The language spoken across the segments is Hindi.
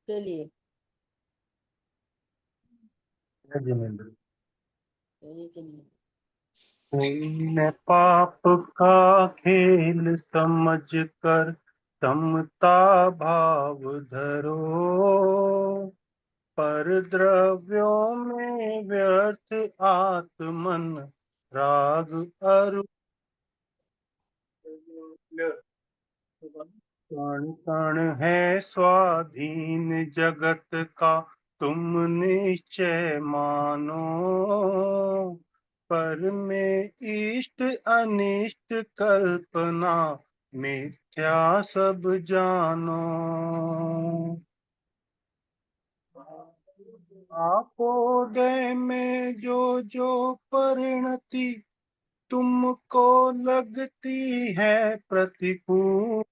चलिए। जिनेंद्र। चलिए चलिए। कोई न पाप का खेल समझ कर समता भाव धरो, पर द्रव्यों में व्यर्थ आत्मन राग अरु कण कण है स्वाधीन जगत का, तुम निश्चय मानो, पर में इष्ट अनिष्ट कल्पना मिथ्या सब जानो। आपोदय में जो जो परिणति तुमको लगती है प्रतिकूल,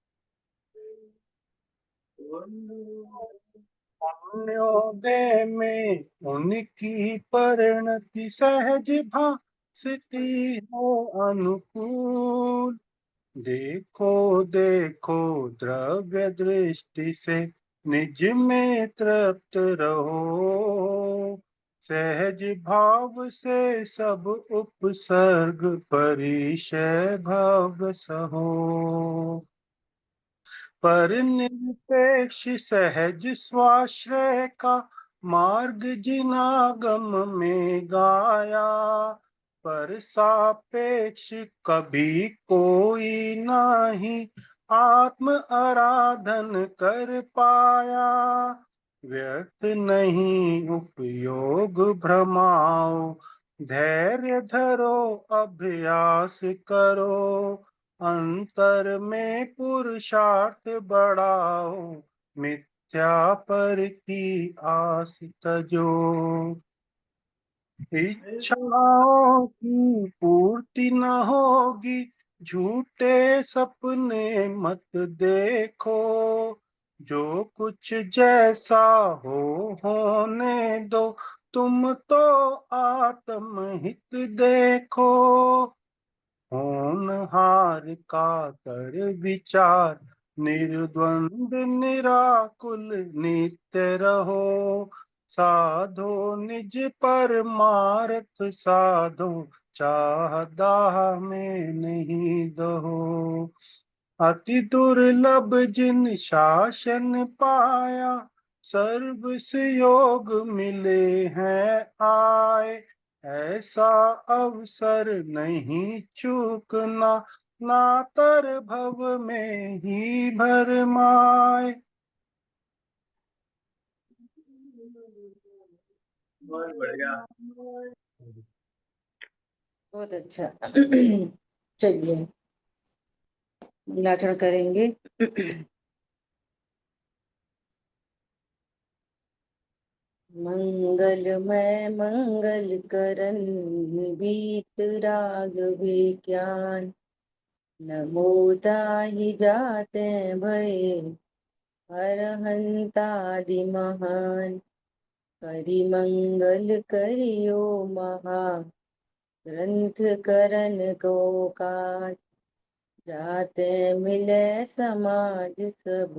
अन्योदय में उनकी परिणति सहज भासती हो अनुकूल। देखो देखो द्रव्य दृष्टि से निज में तृप्त रहो, सहज भाव से सब उपसर्ग परिशय भव सहो, पर निरपेक्ष सहज स्वाश्रय का मार्ग जिनागम में गाया, पर सापेक्ष कभी कोई नहीं आत्म आराधन कर पाया। व्यर्थ नहीं उपयोग भ्रमाओ, धैर्य धरो अभ्यास करो, अंतर में पुरुषार्थ बढ़ाओ, मिथ्या पर की आस तजो। इच्छाओं की पूर्ति न होगी, झूठे सपने मत देखो, जो कुछ जैसा हो होने दो, तुम तो आत्महित देखो। होनहार का कर विचार, निर्द्वंद निराकुल नित्य रहो, साधो निज परमार्थ साधो, चाह दाह में नहीं दहो। अति दुर्लभ जिन शासन पाया, सर्वस योग मिले हैं आए, ऐसा अवसर नहीं चूकना, नातर भव में ही भरमाए। बहुत बढ़िया। बहुत अच्छा। चलिए, मंगलाचरण करेंगे। मंगलमय मंगल करन बीत राग विज्ञान, नमो ताहि जाते भय अरहंतादि महान, करि मंगल करियो महा ग्रंथ करन को काज, जाते मिले समाज सब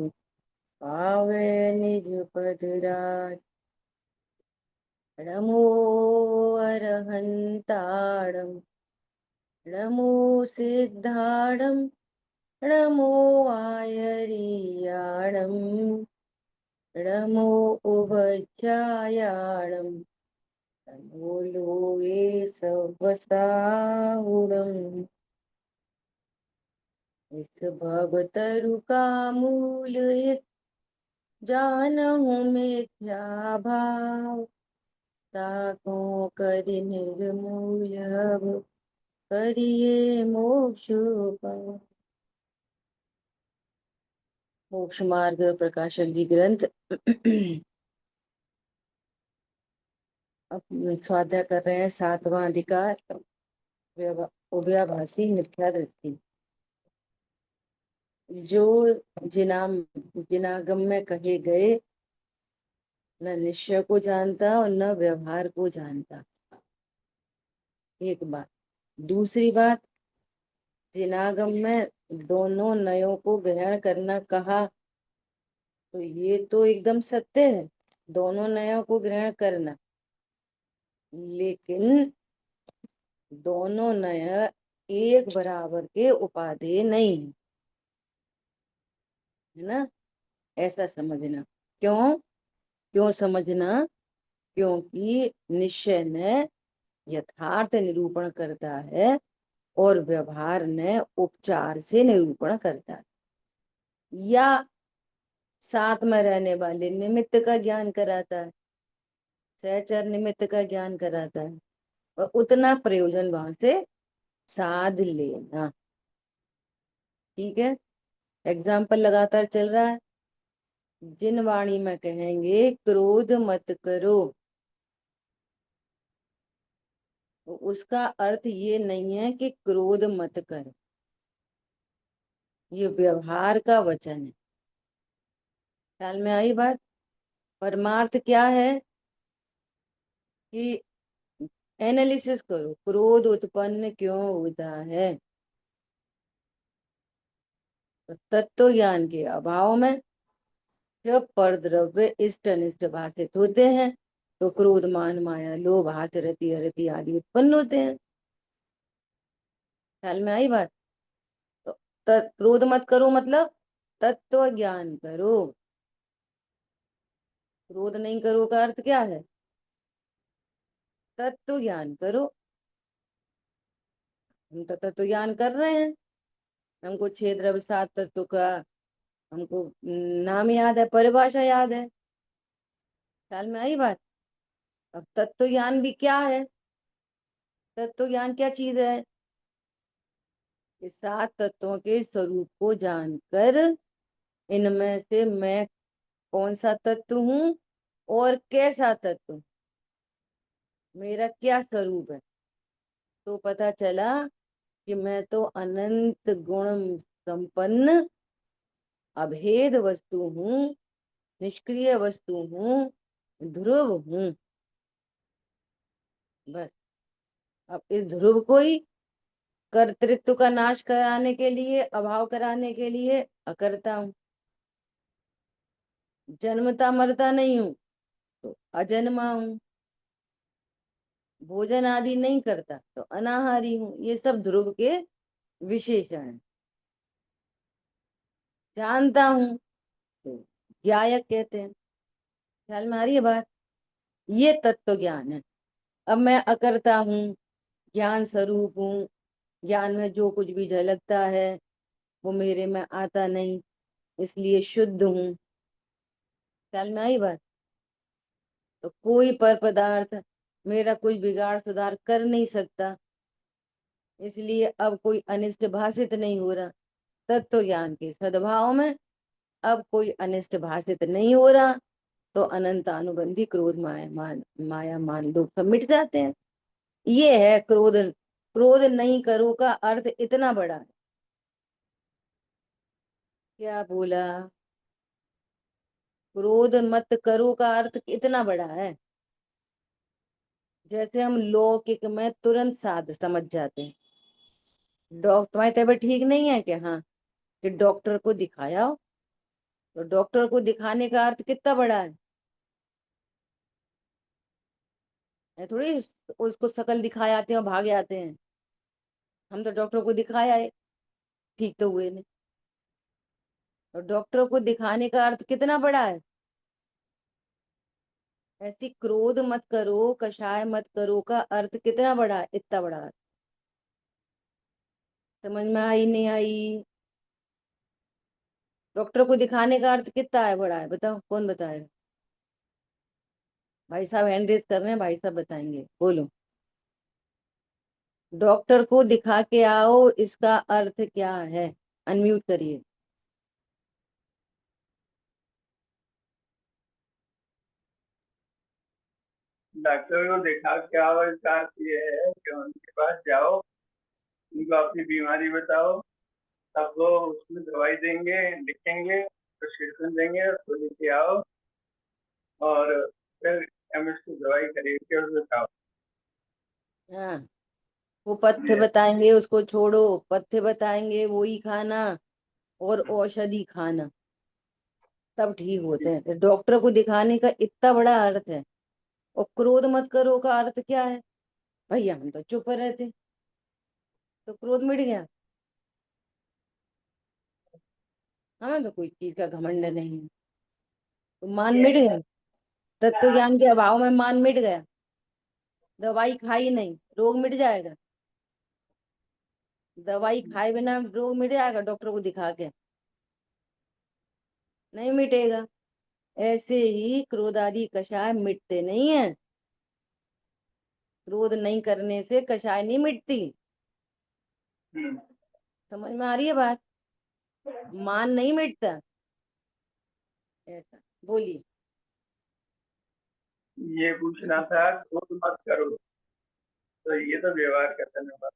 पावे निज पद राज। नमो अरहंताणं नमो सिद्धाणं नमो आयर्याणं नमो उभयचायाणं नमो लोये सवसाहुणम्। इस भवतरु का मूल एक जानहु मिथ्या भाव, ताको करि निर्मूल अब करिए मोक्ष पाओ। मोक्ष मार्ग प्रकाशक जी ग्रंथ। अब स्वाध्याय कर रहे हैं 7वां अधिकार, उभयाभासी मिथ्या दृष्टि। जो जिनागम में कहे गए न निश्चय को जानता और न व्यवहार को जानता। एक बात। दूसरी बात, जिनागम में दोनों नयों को ग्रहण करना कहा, तो ये तो एकदम सत्य है, दोनों नयों को ग्रहण करना। लेकिन दोनों नय एक बराबर के उपादेय नहीं है, है ना? ऐसा समझना। क्यों? क्यों समझना? क्योंकि निश्चय ने यथार्थ निरूपण करता है और व्यवहार ने उपचार से निरूपण करता है, या साथ में रहने वाले निमित्त का ज्ञान कराता है, सहचर निमित्त का ज्ञान कराता है, और उतना प्रयोजन वहां से साध लेना। ठीक है? एग्जाम्पल लगातार चल रहा है। जिन वाणी में कहेंगे क्रोध मत करो, तो उसका अर्थ ये नहीं है कि क्रोध मत करो, ये व्यवहार का वचन है। ख्याल में आई बात? परमार्थ क्या है कि एनालिसिस करो, क्रोध उत्पन्न क्यों होता है। तो तत्व ज्ञान के अभाव में जब परद्रव्य इष्ट अनिष्ट भाषित होते हैं, तो क्रोध मान माया लोभ हास्य रति अरति आदि उत्पन्न होते हैं। ख्याल में आई बात? तो क्रोध मत करो मतलब तत्व ज्ञान करो। क्रोध नहीं करो का अर्थ क्या है? तत्व ज्ञान करो। हम तो तत्व ज्ञान कर रहे हैं, हमको छह द्रव्य सात तत्व का हमको नाम याद है, परिभाषा याद है। ख्याल में आई बात? अब तत्व ज्ञान भी क्या है? तत्व ज्ञान क्या चीज है? कि सात तत्वों के स्वरूप को जानकर इनमें से मैं कौन सा तत्व हूँ और कैसा तत्व हूँ, मेरा क्या स्वरूप है। तो पता चला कि मैं तो अनंत गुण संपन्न अभेद वस्तु हूँ, निष्क्रिय वस्तु हूँ, ध्रुव हूँ। बस। अब इस ध्रुव को ही कर्तृत्व का नाश कराने के लिए, अभाव कराने के लिए अकर्ता हूँ। जन्मता मरता नहीं हूँ तो अजन्मा हूँ। भोजन आदि नहीं करता तो अनाहारी हूँ। ये सब ध्रुव के विशेषण हैं। जानता हूँ तो ज्ञायक कहते हैं। ख्याल में आ रही है बात? ये तत्व ज्ञान है। अब मैं अकर्ता हूँ, ज्ञान स्वरूप हूँ, ज्ञान में जो कुछ भी झलकता है वो मेरे में आता नहीं, इसलिए शुद्ध हूँ। ख्याल में आई बात? तो कोई पर पदार्थ मेरा कुछ बिगाड़ सुधार कर नहीं सकता, इसलिए अब कोई अनिष्ट भाषित नहीं हो रहा। तत्व ज्ञान के सद्भाव में अब कोई अनिष्ट भाषित नहीं हो रहा, तो अनंत अनुबंधी क्रोध माया मान लोग सब मिट जाते हैं। ये है क्रोध। क्रोध नहीं करो का अर्थ इतना बड़ा है। क्या बोला? क्रोध मत करो का अर्थ इतना बड़ा है, जैसे हम लौकिक में तुरंत साध समझ जाते हैं। तुम्हारी तबीयत ठीक नहीं है क्या? हाँ, कि डॉक्टर को दिखाया हो। तो डॉक्टर को दिखाने का अर्थ कितना बड़ा है। थोड़ी उसको शकल दिखाए आते हैं और भागे आते हैं। हम तो डॉक्टर को दिखाया है, ठीक तो हुए नहीं। और डॉक्टर को दिखाने का अर्थ कितना बड़ा है। ऐसी क्रोध मत करो, कषाय मत करो का अर्थ कितना बड़ा है, इतना बड़ा है। समझ में आई नहीं आई? डॉक्टर को दिखाने का अर्थ कितना है, बड़ा है? बताओ, कौन बताएगा? भाई साहब हैंड रेज कर रहे हैं, भाई साहब बताएंगे, बोलो। डॉक्टर को दिखा के आओ, इसका अर्थ क्या है? अनम्यूट करिए। डॉक्टर को दिखा के आओ इसका अर्थ ये है कि उनके पास जाओ, उनको अपनी बीमारी बताओ, तब वो उसमें दवाई देंगे, लिखेंगे, प्रिस्क्रिप्शन देंगे, उसको लेके आओ, और फिर केमिस्ट की दवाई खरीद के उसे खाओ। हाँ, वो पथ्य ये बताएंगे उसको छोड़ो, पथ्य बताएंगे वो ही खाना, और औषधि खाना, तब ठीक होते हैं। तो डॉक्टर को दिखाने का इतना बड़ा अर्थ है। और क्रोध मत करो का अर्थ क्या है? भैया हम तो चुप रहते, तो क्रोध मिट गया। हमें तो कोई चीज का घमंड नहीं है, तो मान मिट गया। तत्व ज्ञान के अभाव में मान मिट गया। दवाई खाई नहीं, रोग मिट जाएगा? दवाई खाए बिना रोग मिट जाएगा डॉक्टर को दिखा के? नहीं मिटेगा। ऐसे ही क्रोध आदि कषाय मिटते नहीं है। क्रोध नहीं करने से कषाय नहीं मिटती। समझ में आ रही है बात? मान नहीं मिटता। ऐसा बोलिए। ये पूछना था, क्रोध मत करो, तो ये तो व्यवहार का धन्यवाद।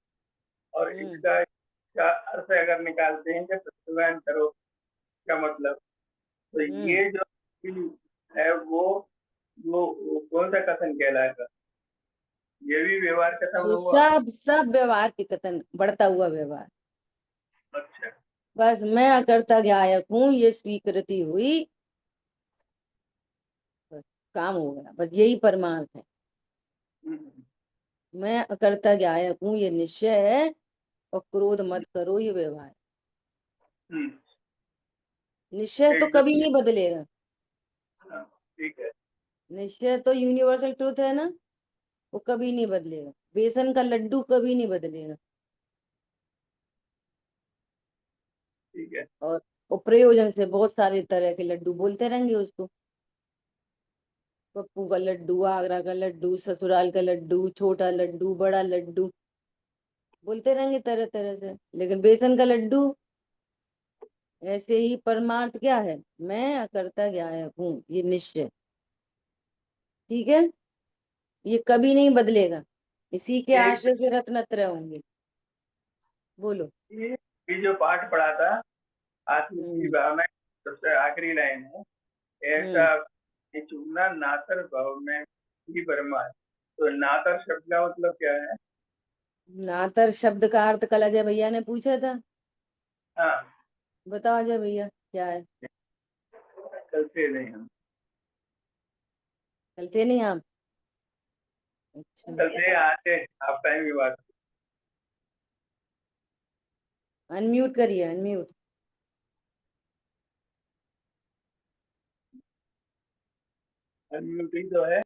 और हम्म। इसका अर्थ अगर निकालते हैं कि सत्संग करो, क्या मतलब? तो हम्म। ये जो है वो कौन सा कथन कहलाएगा? ये भी व्यवहार कथन ये हुआ। सब सब व्यवहार के कथन, बढ़ता हुआ व्यवहार। अच्छा। बस मैं अकर्ता ज्ञायक हूँ, ये स्वीकृति हुई, बस काम हो गया। बस यही परमार्थ है। हम्म, मैं अकर्ता ज्ञायक हूँ ये निश्चय है, और क्रोध मत करो ये व्यवहार। हम्म, निश्चय तो एक कभी नहीं बदलेगा। हाँ, ठीक है। निश्चय तो यूनिवर्सल ट्रूथ है ना, वो कभी नहीं बदलेगा। बेसन का लड्डू कभी नहीं बदलेगा। ठीक है। और प्रयोजन से बहुत सारे तरह के लड्डू बोलते रहेंगे उसको। पप्पू का लड्डू, आगरा का लड्डू, ससुराल का लड्डू, छोटा लड्डू, बड़ा लड्डू, बोलते रहेंगे तरह तरह से, लेकिन बेसन का लड्डू। ऐसे ही परमार्थ क्या है? मैं अकर्ता ज्ञायक हूँ ये निश्चय। ठीक है, ये कभी नहीं बदलेगा। इसी के एक आश्रय से रत्नत्रय होंगे। बोलो। ये जो पाठ पढ़ा था, आत्म की हम्म। भावना, सबसे आखिरी लाइन है, ऐसा हम्म। ये चूमना नातर भाव में ही बरमा है। तो नातर शब्द का मतलब क्या है? नातर शब्द का अर्थ कल अजय भैया ने पूछा था। हाँ, बताओ अजय भैया क्या है? चलते नहीं हम। चलते नहीं आप? अच्छा। चलते आते आप टाइम की बात। अनम्यूट करिए, अनम्यूट। अनम्यूटिंग तो है।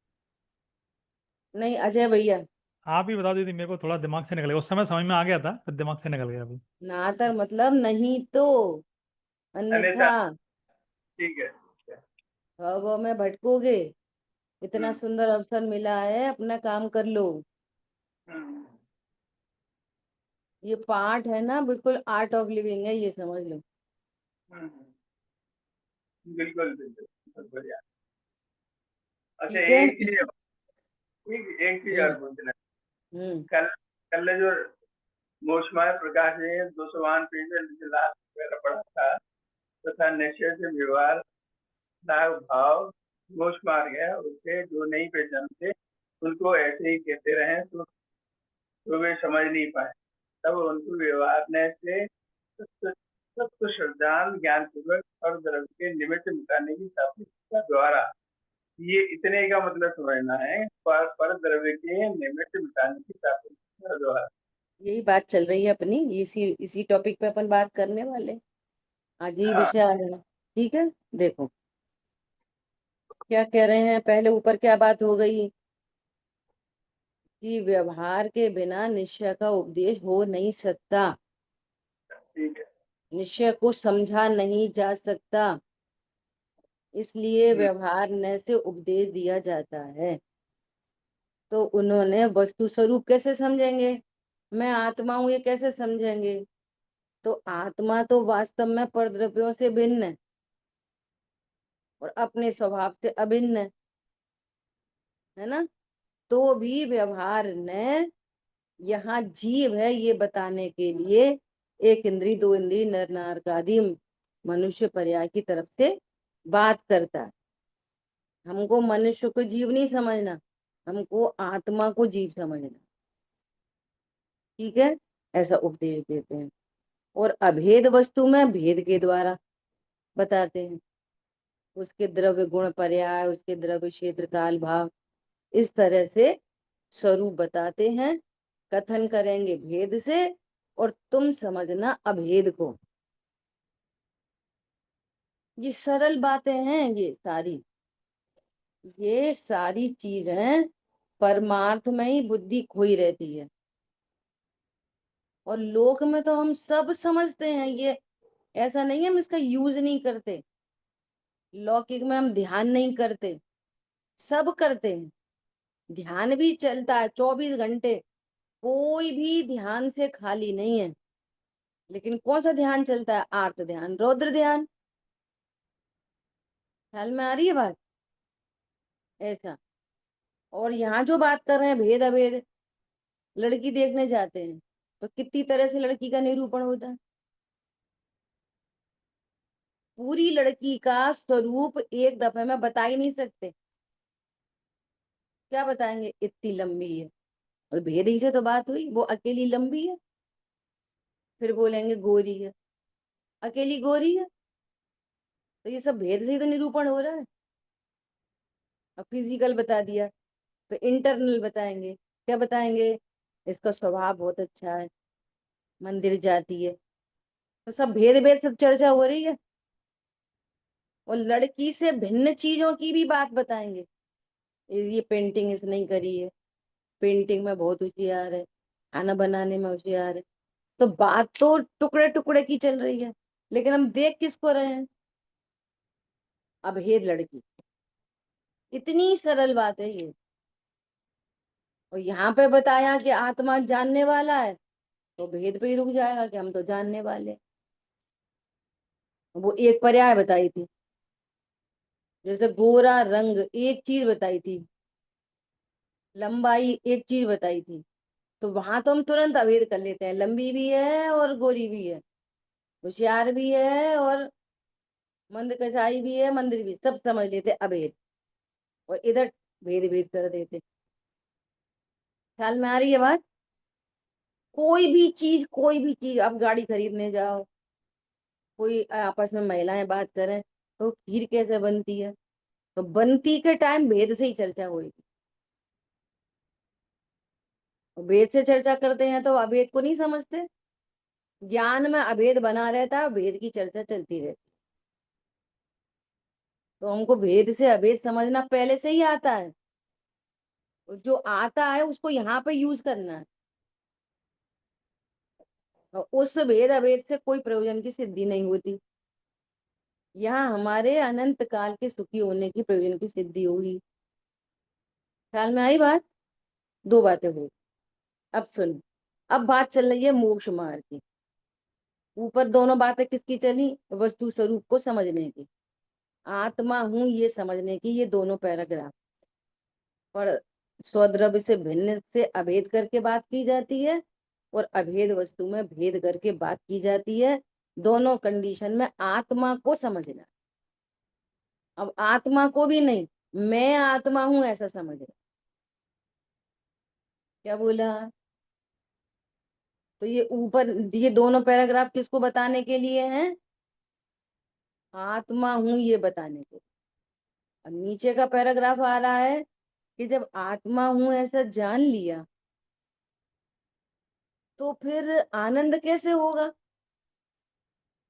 नहीं अजय भैया। आप ही बता दीजिए, मेरे को थोड़ा दिमाग से निकल गया, उस समय समझ में आ गया था, फिर दिमाग से निकल गया अभी। नातर मतलब नहीं तो, अन्यथा। अन्यथा। ठीक है। हवा में भटकोगे। इतना हम्म, सुंदर अवसर मिला है, अपना काम कर लो। हम्म, ये पार्ट है ना, बिल्कुल आर्ट ऑफ लिविंग है, ये समझ लो। हम्म, बिल्कुल बिल्कुल, बहुत बढ़िया। अच्छा, ठीक है। एक चीज और हम्म। पूछना है। हम्म। कल कल जो मौसमाय प्रकाश ने 200 पेज में लाल वगैरह पढ़ा था, तथा निश्चय से व्यवहार लाभ भाव मोक्ष मार्ग है, उसे जो नहीं पहचानते उनको ऐसे ही कहते रहे तो वे समझ नहीं पाए। तब उनको व्यवहार ने से सत्य श्रद्धान ज्ञान पूर्वक और द्रव्य के निमित्त मिटाने की सात्विकता द्वारा, ये इतने का मतलब समझना है, पर द्रव्य के निमित्त मिटाने की सात्विकता द्वारा। यही बात चल रही है अपनी, इसी इसी टॉपिक पे अपन बात करने वाले। आज यही हाँ, विषय आ रहा है। ठीक है, देखो क्या कह रहे हैं। पहले ऊपर क्या बात हो गई कि व्यवहार के बिना निश्चय का उपदेश हो नहीं सकता। ठीक है। निश्चय को समझा नहीं जा सकता, इसलिए हम्म, व्यवहार न से उपदेश दिया जाता है। तो उन्होंने वस्तु स्वरूप कैसे समझेंगे? मैं आत्मा हूं ये कैसे समझेंगे? तो आत्मा तो वास्तव में परद्रव्यों से भिन्न है, और अपने स्वभाव से अभिन्न है ना। तो भी व्यवहार ने यहाँ जीव है ये बताने के लिए एक इंद्री, दो इंद्री, नर नार का आदि मनुष्य पर्याय की तरफ से बात करता है। हमको मनुष्य को जीव नहीं समझना, हमको आत्मा को जीव समझना। ठीक है, ऐसा उपदेश देते हैं। और अभेद वस्तु में भेद के द्वारा बताते हैं, उसके द्रव्य गुण पर्याय, उसके द्रव्य क्षेत्र काल भाव, इस तरह से स्वरूप बताते हैं। कथन करेंगे भेद से, और तुम समझना अभेद को। ये सरल बातें हैं, ये सारी चीजें परमार्थ में ही बुद्धि खोई रहती है। और लोक में तो हम सब समझते हैं, ये ऐसा नहीं है हम इसका यूज नहीं करते। लौकिक में हम ध्यान नहीं करते, सब करते हैं। ध्यान भी चलता है 24 घंटे, कोई भी ध्यान से खाली नहीं है। लेकिन कौन सा ध्यान चलता है? आर्त ध्यान, रौद्र ध्यान। ख्याल में आ रही है बात? ऐसा। और यहाँ जो बात कर रहे हैं भेद अभेद, लड़की देखने जाते हैं तो कितनी तरह से लड़की का निरूपण होता है। पूरी लड़की का स्वरूप एक दफे में बता ही नहीं सकते। क्या बताएंगे? इतनी लंबी है, और भेद ही से तो बात हुई, वो अकेली लंबी है। फिर बोलेंगे गोरी है, अकेली गोरी है। तो ये सब भेद से ही तो निरूपण हो रहा है। अब फिजिकल बता दिया, तो इंटरनल बताएंगे। क्या बताएंगे? इसका स्वभाव बहुत अच्छा है, मंदिर जाती है। तो सब भेद भेद सब चर्चा हो रही है। और लड़की से भिन्न चीजों की भी बात बताएंगे। ये पेंटिंग इसने नहीं करी है, पेंटिंग में बहुत होशियार है, खाना बनाने में होशियार है। तो बात तो टुकड़े टुकड़े की चल रही है, लेकिन हम देख किसको रहे हैं? अभेद लड़की। इतनी सरल बात है ये। और यहाँ पे बताया कि आत्मा जानने वाला है, तो भेद पे ही रुक जाएगा कि हम तो जानने वाले हैं। वो एक पर्याय बताई थी, जैसे गोरा रंग एक चीज बताई थी, लंबाई एक चीज बताई थी। तो वहां तो हम तुरंत अभेद कर लेते हैं, लंबी भी है और गोरी भी है, होशियार भी है और मंद कसाई भी है, मंदिर भी, सब समझ लेते अभेद। और इधर भेद भेद कर देते। ख्याल में आ रही है बात? कोई भी चीज आप गाड़ी खरीदने जाओ, कोई आपस में महिलाएं बात करें, तो खीर कैसे बनती है, तो बनती के टाइम भेद से ही चर्चा होगी। और भेद से चर्चा करते हैं तो अभेद को नहीं समझते। ज्ञान में अभेद बना रहता है, भेद की चर्चा चलती रहती। तो हमको भेद से अभेद समझना पहले से ही आता है, और जो आता है उसको यहाँ पे यूज करना है। और उस भेद अभेद से कोई प्रयोजन की सिद्धि नहीं होती। यहाँ हमारे अनंत काल के सुखी होने की प्रयोजन की सिद्धि होगी। ख्याल में आई बात? दो बातें हुई। अब सुन, अब बात चल रही है मोक्ष मार्ग की। ऊपर दोनों बातें किसकी चली? वस्तु स्वरूप को समझने की, आत्मा हूं ये समझने की, ये दोनों पैराग्राफ। पर स्वद्रव्य से भिन्न से अभेद करके बात की जाती है, और अभेद वस्तु में भेद करके बात की जाती है। दोनों कंडीशन में आत्मा को समझना। अब आत्मा को भी नहीं, मैं आत्मा हूं ऐसा समझना। क्या बोला? तो ये ऊपर ये दोनों पैराग्राफ किसको बताने के लिए हैं? आत्मा हूं ये बताने के। अब नीचे का पैराग्राफ आ रहा है कि जब आत्मा हूं ऐसा जान लिया, तो फिर आनंद कैसे होगा?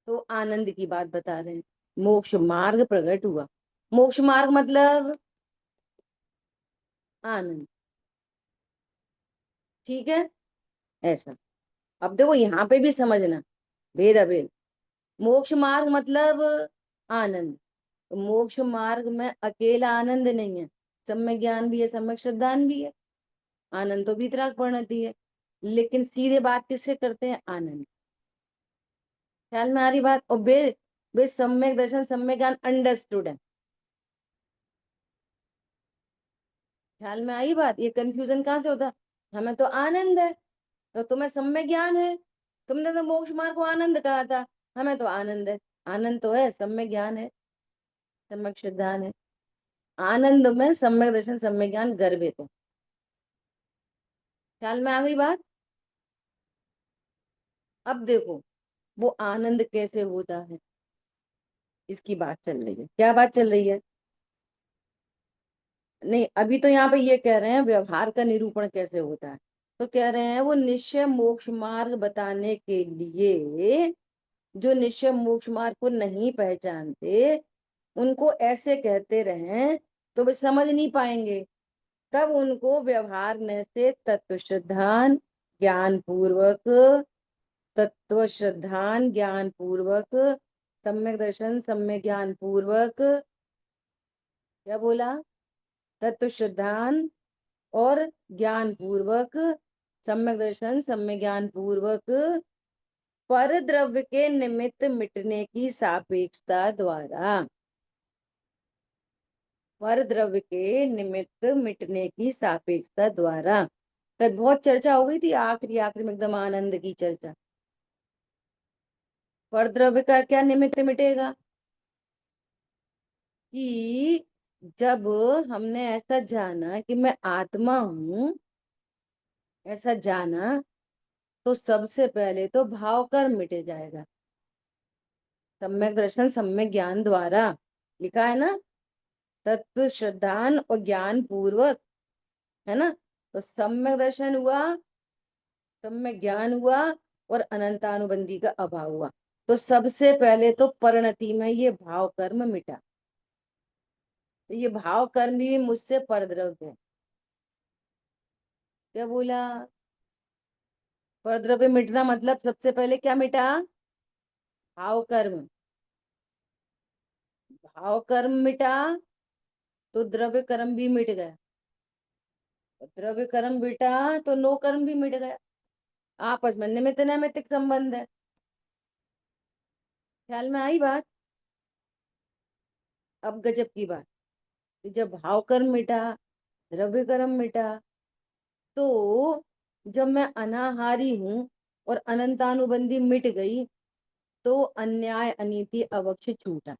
तो आनंद की बात बता रहे हैं। मोक्ष मार्ग प्रकट हुआ। मोक्ष मार्ग मतलब आनंद। ठीक है, ऐसा। अब देखो यहाँ पे भी समझना भेद अभेद। मोक्ष मार्ग मतलब आनंद। तो मोक्ष मार्ग में अकेला आनंद नहीं है, सम्यक ज्ञान भी है, सम्यक श्रद्धान भी है। आनंद तो वितराग परिणति है, लेकिन सीधे बात किससे करते हैं? आनंद। ख्याल में आ रही बात? और वे सम्यक दर्शन सम्यक ज्ञान अंडरस्टूड है। ख्याल में आई बात? ये कंफ्यूजन कहाँ से होता? हमें तो आनंद है, तो तुम्हें सम्यक ज्ञान है। तुमने तो मोक्ष मार्ग को आनंद कहा था, हमें तो आनंद है। आनंद तो है, सम्यक ज्ञान है, सम्यक श्रद्धान है। आनंद में सम्यक दर्शन सम्यक ज्ञान गर्भित है। ख्याल में आ गई बात? अब देखो वो आनंद कैसे होता है, इसकी बात चल रही है। क्या बात चल रही है? नहीं, अभी तो यहाँ पे ये कह रहे हैं व्यवहार का निरूपण कैसे होता है। तो कह रहे हैं वो निश्चय मोक्ष मार्ग बताने के लिए, जो निश्चय मोक्ष मार्ग को नहीं पहचानते उनको ऐसे कहते रहें तो वे समझ नहीं पाएंगे। तब उनको व्यवहार न से तत्व श्रद्धान ज्ञान पूर्वक, तत्व श्रद्धान ज्ञान पूर्वक, सम्यक दर्शन सम्यक ज्ञान पूर्वक, क्या बोला? तत्व श्रद्धान और ज्ञान पूर्वक, सम्यक दर्शन सम्यक ज्ञान पूर्वक, पर द्रव्य के निमित्त मिटने की सापेक्षता द्वारा, पर द्रव्य के निमित्त मिटने की सापेक्षता द्वारा। कल बहुत चर्चा हो गई थी, आखिरी आखिरी में एकदम आनंद की चर्चा। पर द्रव्य का क्या निमित्त मिटेगा? कि जब हमने ऐसा जाना कि मैं आत्मा हूं, ऐसा जाना, तो सबसे पहले तो भाव कर्म मिटे जाएगा सम्यक दर्शन सम्यक ज्ञान द्वारा। लिखा है ना, तत्व श्रद्धान और ज्ञान पूर्वक, है ना। तो सम्यक दर्शन हुआ, सम्यक ज्ञान हुआ, और अनंतानुबंधी का अभाव हुआ। तो सबसे पहले तो परिणति में ये भाव कर्म मिटा। तो ये भाव कर्म भी मुझसे परद्रव्य है। क्या बोला? परद्रव्य मिटना मतलब सबसे पहले क्या मिटा? भाव कर्म। भाव कर्म मिटा तो द्रव्य कर्म भी मिट गया, द्रव्य कर्म मिटा तो नो कर्म भी मिट गया। आपस में निमित्त नैमित्तिक संबंध है। ख्याल में आई बात? अब गजब की बात कि जब भाव कर्म मिटा, द्रव्य कर्म मिटा, तो जब मैं अनाहारी हूं और अनंतानुबंधी मिट गई, तो अन्याय अनीति अवक्ष छूटा।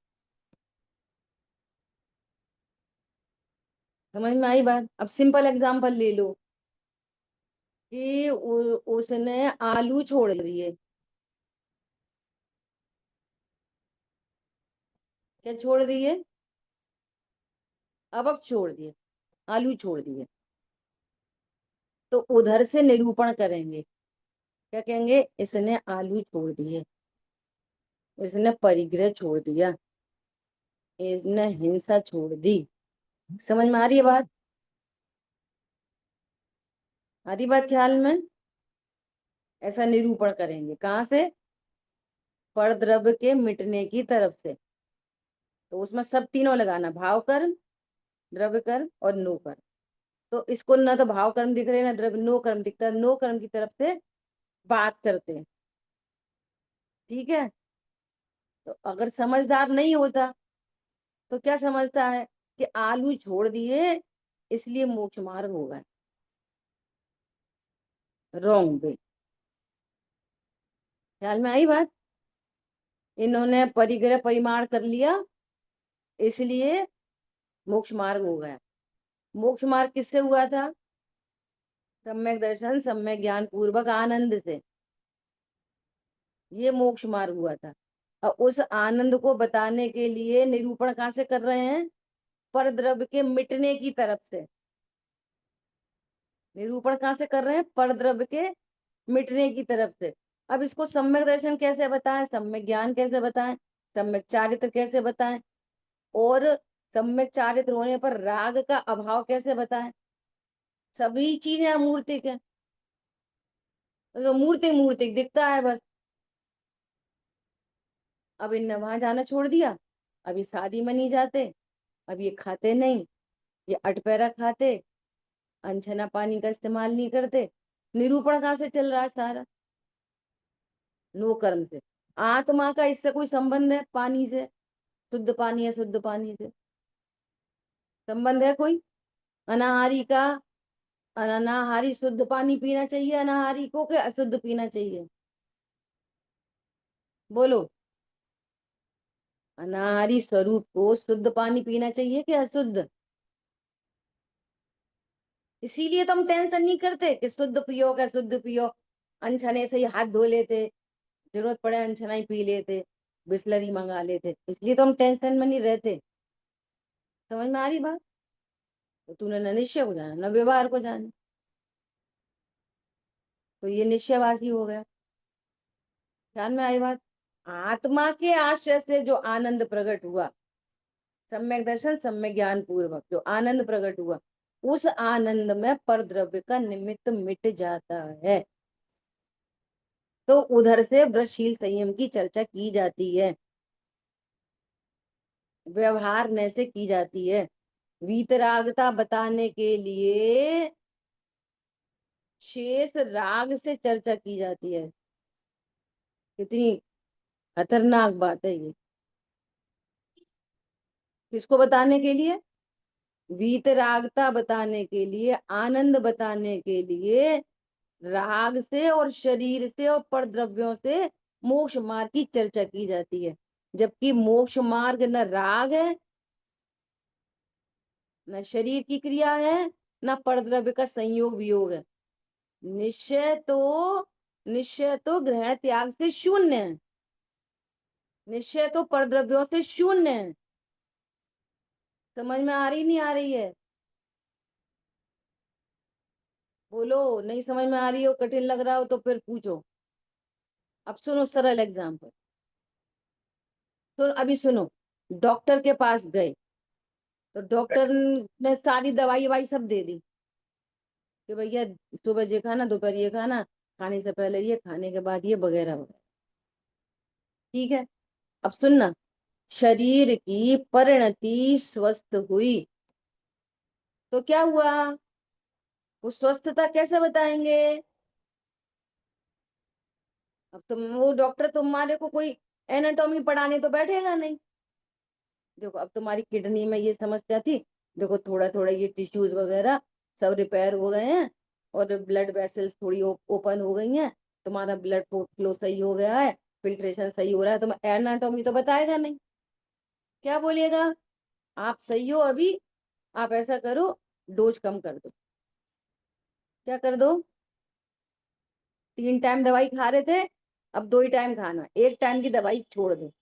समझ में आई बात? अब सिंपल एग्जांपल ले लो कि उसने आलू छोड़ दिए। क्या छोड़ दिए? अवक्ष छोड़ दिए, आलू छोड़ दिए। तो उधर से निरूपण करेंगे, क्या कहेंगे? इसने आलू छोड़ दिए, इसने परिग्रह छोड़ दिया, इसने हिंसा छोड़ दी। समझ में आ रही है बात? आ रही बात ख्याल में? ऐसा निरूपण करेंगे कहाँ से? परद्रव्य के मिटने की तरफ से। तो उसमें सब तीनों लगाना, भाव कर्म, द्रव्य कर्म और नो कर्म। तो इसको ना तो भाव कर्म दिख रहे ना द्रव्य, नो कर्म दिखता है, नो कर्म की तरफ से बात करते हैं। ठीक है। तो अगर समझदार नहीं होता तो क्या समझता है कि आलू छोड़ दिए इसलिए मोक्ष मार्ग होगा। Wrong way. ख्याल में आई बात? इन्होंने परिग्रह परिमाण कर लिया इसलिए मोक्ष मार्ग हो गया। मोक्ष मार्ग किससे हुआ था? सम्यक दर्शन सम्यक ज्ञान पूर्वक आनंद से। ये मोक्ष मार्ग हुआ था। और उस आनंद को बताने के लिए निरूपण कहाँ से कर रहे हैं? पर द्रव्य के मिटने की तरफ से। निरूपण कहाँ से कर रहे हैं? पर द्रव्य के मिटने की तरफ से। अब इसको सम्यक दर्शन कैसे बताएं, सम्यक ज्ञान कैसे बताएं, सम्यक चारित्र कैसे बताएं, और सम्यक चारित्र होने पर राग का अभाव कैसे बताएं? सभी चीजें अमूर्तिक है, तो मूर्तिक मूर्तिक दिखता है बस। अब इनने वहां जाना छोड़ दिया, अभी शादी में नहीं जाते, अब ये खाते नहीं, ये अटपैरा खाते, अनछना पानी का इस्तेमाल नहीं करते। निरूपण कहाँ से चल रहा है सारा? नो कर्म से। आत्मा का इससे कोई संबंध है पानी से? शुद्ध पानी है, शुद्ध पानी से संबंध है कोई? अनाहारी का, अनाहारी शुद्ध पानी पीना चाहिए अनाहारी को, कि अशुद्ध पीना चाहिए? बोलो। अनाहारी स्वरूप को शुद्ध पानी पीना चाहिए कि अशुद्ध? इसीलिए तो हम टेंशन नहीं करते कि शुद्ध पियो का शुद्ध पियो, अनछने से ही हाथ धो लेते, जरूरत पड़े अनछना ही पी लेते, बिस्लरी मंगा लेते, इसलिए तो हम टेंशन में नहीं रहते। समझ में आ रही बात? तो तूने न निश्चय को जाना न व्यवहार को जाना, तो ये निश्चयवासी हो गया। ख्याल में आई बात? आत्मा के आश्रय से जो आनंद प्रकट हुआ, सम्यक दर्शन सम्यक ज्ञान पूर्वक जो आनंद प्रकट हुआ, उस आनंद में पर द्रव्य का निमित्त मिट जाता है। तो उधर से व्रतशील संयम की चर्चा की जाती है, व्यवहार न से की जाती है। वीतरागता बताने के लिए शेष राग से चर्चा की जाती है। कितनी खतरनाक बात है ये। किसको बताने के लिए? वीतरागता बताने के लिए, आनंद बताने के लिए राग से और शरीर से और परद्रव्यों से मोक्ष मार्ग की चर्चा की जाती है। जबकि मोक्ष मार्ग न राग है, न शरीर की क्रिया है, न परद्रव्य का संयोग वियोग है। निश्चय तो ग्रहण त्याग से शून्य है, निश्चय तो परद्रव्यों से शून्य है। समझ में आ रही नहीं आ रही है? बोलो। नहीं समझ में आ रही हो, कठिन लग रहा हो तो फिर पूछो। अब सुनो सरल एग्जाम्पल। तो अभी सुनो, डॉक्टर के पास गए तो डॉक्टर ने सारी दवाई वाई सब दे दी कि भैया सुबह ये खाना, दोपहर ये खाना, खाने से पहले ये, खाने के बाद ये, वगैरह वगैरह। ठीक है। अब सुनना, शरीर की परिणति स्वस्थ हुई तो क्या हुआ? वो स्वस्थता कैसे बताएंगे? अब तुम वो डॉक्टर तुम्हारे को कोई एनाटॉमी पढ़ाने तो बैठेगा नहीं। देखो अब तुम्हारी किडनी में ये समस्या थी, देखो थोड़ा थोड़ा ये टिश्यूज वगैरह सब रिपेयर हो गए हैं और ब्लड वेसल्स थोड़ी ओपन हो गई हैं, तुम्हारा ब्लड फ्लो सही हो गया है, फिल्ट्रेशन सही हो रहा है, तुम्हें एनाटॉमी तो बताएगा नहीं। क्या बोलेगा? आप सही हो अभी, आप ऐसा करो, डोज कम कर दो। क्या कर दो? 3 टाइम दवाई खा रहे थे, अब 2 ही टाइम खाना, 1 टाइम की दवाई छोड़ दो।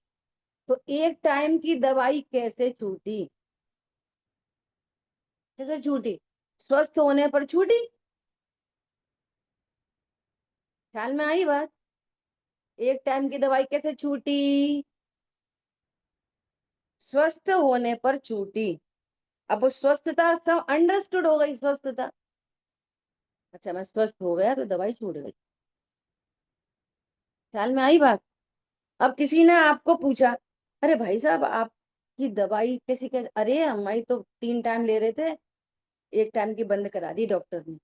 तो 1 टाइम की दवाई कैसे छूटी? कैसे छूटी? स्वस्थ होने पर छूटी। ख्याल में आई बात? 1 टाइम की दवाई कैसे छूटी? स्वस्थ होने पर छूटी। अब वो स्वस्थता सब अंडरस्टूड हो गई, स्वस्थता। अच्छा मैं स्वस्थ हो गया तो दवाई छूट गई। ख्याल में आई बात? अब किसी ने आपको पूछा, अरे भाई साहब आपकी दवाई कैसी कैसे, अरे हमारी तो 3 टाइम ले रहे थे, 1 टाइम की बंद करा दी डॉक्टर ने।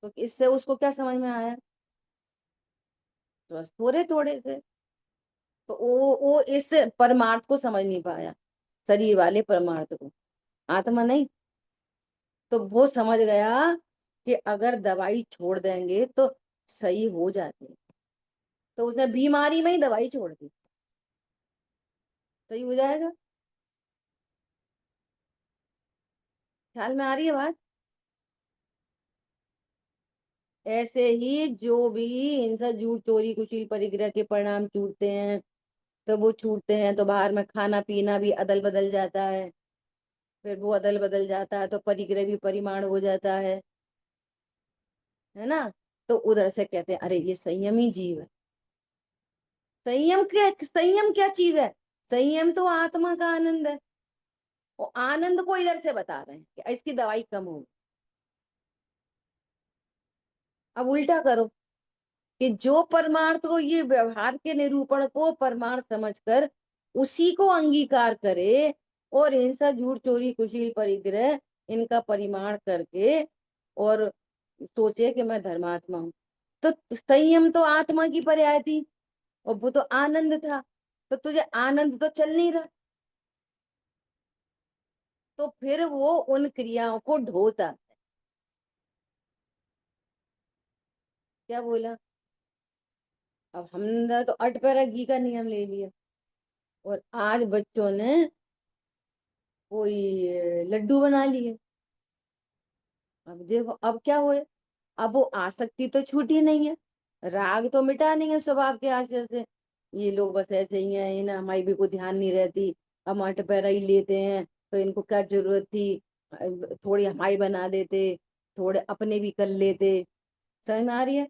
तो इससे उसको क्या समझ में आया? स्वस्थ हो रहे थोड़े से। तो वो इस परमार्थ को समझ नहीं पाया, शरीर वाले परमार्थ को, आत्मा नहीं। तो वो समझ गया कि अगर दवाई छोड़ देंगे तो सही हो जाते हैं, तो उसने बीमारी में ही दवाई छोड़ दी, सही हो जाएगा। ख्याल में आ रही है बात? ऐसे ही जो भी हिंसा झूठ चोरी कुशील परिग्रह के परिणाम छूटते हैं, तो वो छूटते हैं तो बाहर में खाना पीना भी अदल बदल जाता है, फिर वो अदल बदल जाता है तो परिग्रह भी परिमाण हो जाता है ना? तो उधर से कहते हैं अरे ये संयमी जीव है। संयम क्या चीज है? संयम तो आत्मा का आनंद है। और आनंद को इधर से बता रहे हैं कि इसकी दवाई कम होगी। अब उल्टा करो कि जो परमार्थ को, ये व्यवहार के निरूपण को परमार्थ समझकर उसी को अंगीकार करे और हिंसा झूठ चोरी कुशील परिग्रह इनका परिमाण करके और सोचे कि मैं धर्मात्मा हूं। तो संयम तो आत्मा की पर्याय थी और वो तो आनंद था, तो तुझे आनंद तो चल नहीं रहा, तो फिर वो उन क्रियाओं को ढोता। क्या बोला? अब हमने तो अटपहरा घी का नियम ले लिया और आज बच्चों ने कोई लड्डू बना लिए। अब देखो अब क्या हुए, अब वो आसक्ति तो छूटी नहीं है, राग तो मिटा नहीं है स्वभाव के आश्रय से। ये लोग बस ऐसे ही हैं, इन्हें हमारी भी कोई ध्यान नहीं रहती, हम अट पैरा ही लेते हैं, तो इनको क्या जरूरत थी, थोड़ी हमारी बना देते, थोड़े अपने भी कर लेते। समझ में आ रही है?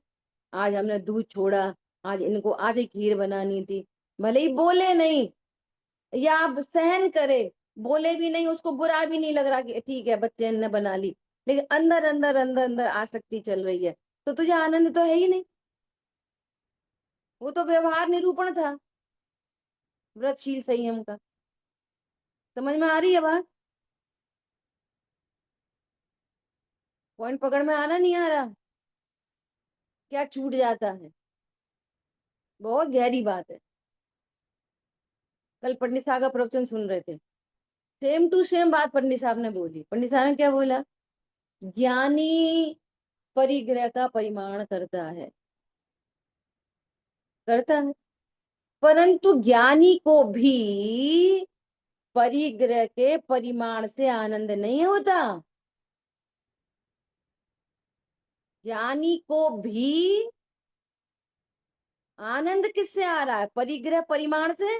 आज हमने दूध छोड़ा, आज इनको आज ही खीर बनानी थी, भले ही बोले नहीं या आप सहन करे, बोले भी नहीं, उसको बुरा भी नहीं लग रहा कि ठीक है बच्चे ने बना ली, लेकिन अंदर अंदर अंदर अंदर आसक्ति चल रही है, तो तुझे आनंद तो है ही नहीं। वो तो व्यवहार निरूपण था व्रतशील संयम का। समझ में आ रही है बात? पॉइंट पकड़ में आ रहा नहीं आ रहा? क्या छूट जाता है? बहुत गहरी बात है। कल पंडित साहब का प्रवचन सुन रहे थे, सेम टू सेम बात पंडित साहब ने बोली। पंडित साहब ने क्या बोला? ज्ञानी परिग्रह का परिमाण करता है, करता है, परंतु ज्ञानी को भी परिग्रह के परिमाण से आनंद नहीं होता। ज्ञानी को भी आनंद किससे आ रहा है? परिग्रह परिमाण से।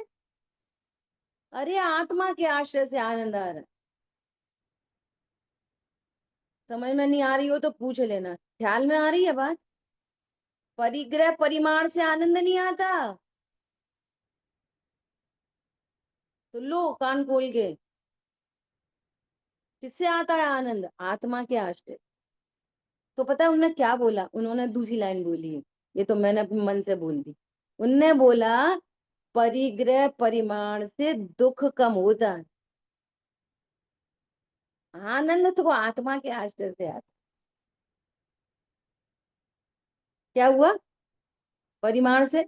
अरे आत्मा के आश्रय से आनंद आ रहा है। समझ में नहीं आ रही हो तो पूछ लेना, ख्याल में आ रही है बात? परिग्रह परिमाण से आनंद नहीं आता। तो लो कान खोल के, किससे आता है आनंद? आत्मा के आश्रय। तो पता है उन्होंने क्या बोला? उन्होंने दूसरी लाइन बोली है, ये तो मैंने अपने मन से बोल दी। उनने बोला परिग्रह परिमाण से दुख कम होता है, आनंद तो आत्मा के आश्रय से आता। क्या हुआ? परिमाण से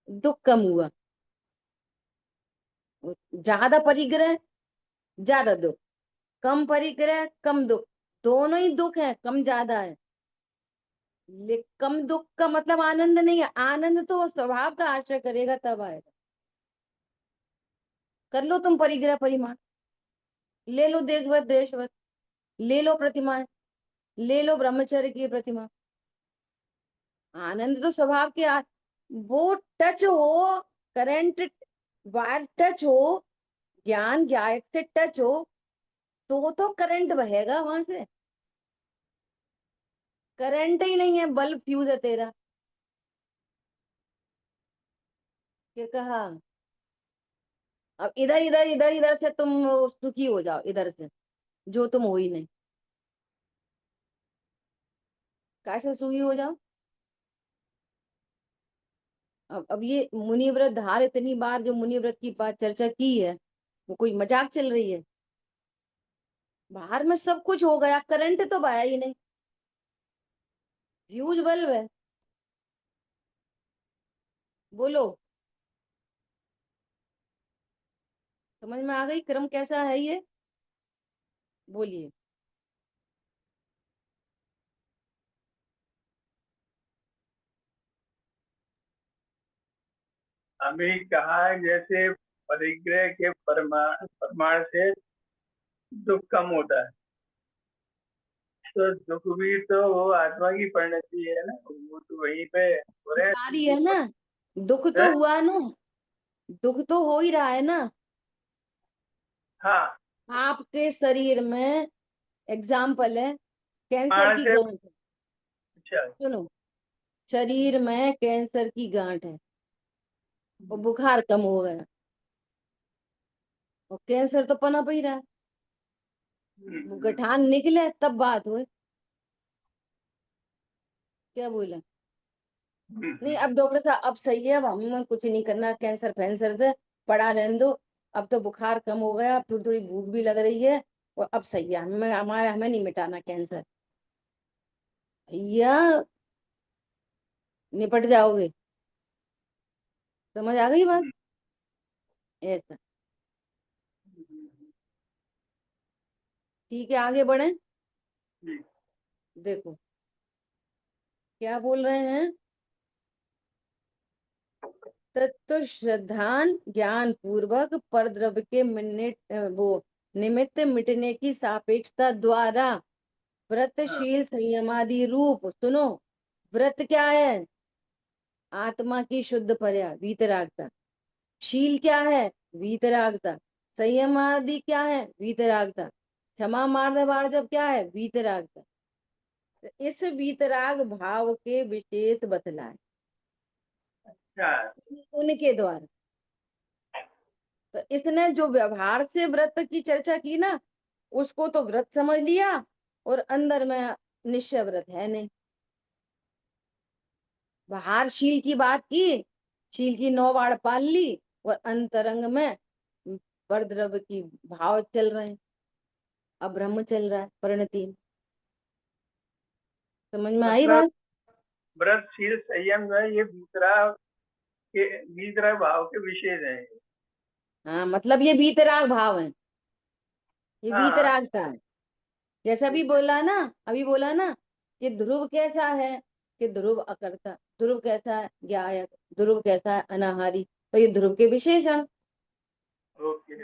दुख कम हुआ। ज्यादा परिग्रह ज्यादा दुख, कम परिग्रह कम दुख, दोनों ही दुख है, कम ज्यादा है। कम दुख का मतलब आनंद नहीं है, आनंद तो स्वभाव का आश्रय करेगा तब आएगा। कर लो तुम परिग्रह परिमाण, ले लो देवव्रत देशव्रत, ले लो प्रतिमा, ले लो ब्रह्मचर्य की प्रतिमा, आनंद तो स्वभाव के वो टच हो, करंट वायर टच हो, ज्ञान गायक से टच हो, तो करंट बहेगा वहां से। करंट ही नहीं है, बल्ब फ्यूज है तेरा। क्या कहा? अब इधर इधर इधर इधर से तुम सुखी हो जाओ, इधर से जो तुम हो ही नहीं, कैसे सुखी हो जाओ? अब ये मुनि व्रत धार इतनी बार जो मुनि व्रत की बात चर्चा की है, वो कोई मजाक चल रही है? बाहर में सब कुछ हो गया, करंट तो बहा ही नहीं, फ्यूज बल्ब है। बोलो, समझ में आ गई क्रम कैसा है ये? बोलिए। अभी कहा जैसे परिग्रह के परमाण परमाण से दुख कम होता है, तो दुख भी तो वो आत्मा की परिणति है ना, वो तो वहीं पे हो रहे आ रही है ना, दुख तो हैं। हुआ ना, दुख तो हो ही रहा है ना। हाँ, आपके शरीर में एग्जाम्पल है, कैंसर परमाण की से। गांठ है। अच्छा। सुनो, शरीर में कैंसर की गांठ है और बुखार कम हो गया, और कैंसर तो पनप ही रहा है, वो गठान निकले तब बात हुई। क्या बोला? नहीं अब डॉक्टर साहब अब सही है, अब हमें कुछ नहीं करना कैंसर फैंसर से, पड़ा रहने दो, अब तो बुखार कम हो गया, अब थोड़ी थोड़ी भूख भी लग रही है, और अब सही है, हमें नहीं मिटाना कैंसर। भैया निपट जाओगे। समझ आ गई बात? ऐसा। ठीक है आगे बढ़े। देखो क्या बोल रहे हैं, तत्व श्रद्धान ज्ञान पूर्वक परद्रव्य के मिनट वो निमित्त मिटने की सापेक्षता द्वारा व्रतशील संयमादि रूप। सुनो, व्रत क्या है? आत्मा की शुद्ध पर्या वीतरागता। शील क्या है? वीतरागता। संयम आदि क्या है? वीतरागता। क्षमा मार्ग जब क्या है? वीतरागता। तो इस वीतराग भाव के विशेष बतलाए अच्छा। उनके द्वारा। तो इसने जो व्यवहार से व्रत की चर्चा की ना, उसको तो व्रत समझ लिया, और अंदर में निश्चय व्रत है नहीं। बाहर शील की बात की, शील की 9 वाड़ पाल ली, और अंतरंग में परद्रव्य की भाव चल रहे हैं। अब ब्रह्म चल रहा है परिणति। समझ में आई मतलब बात? व्रतशील संयम जो है ये वीतराग भाव के विशेष है। हाँ, मतलब ये वीतराग भाव है, ये हाँ हाँ, वीतरागता है। जैसा अभी ठीक है। बोला ना, अभी बोला ना कि ध्रुव कैसा है, कि ध्रुव अकर्ता। ध्रुव कैसा है? ज्ञायक। ध्रुव कैसा है? अनाहारी। तो ये ध्रुव के विशेषण। ओके।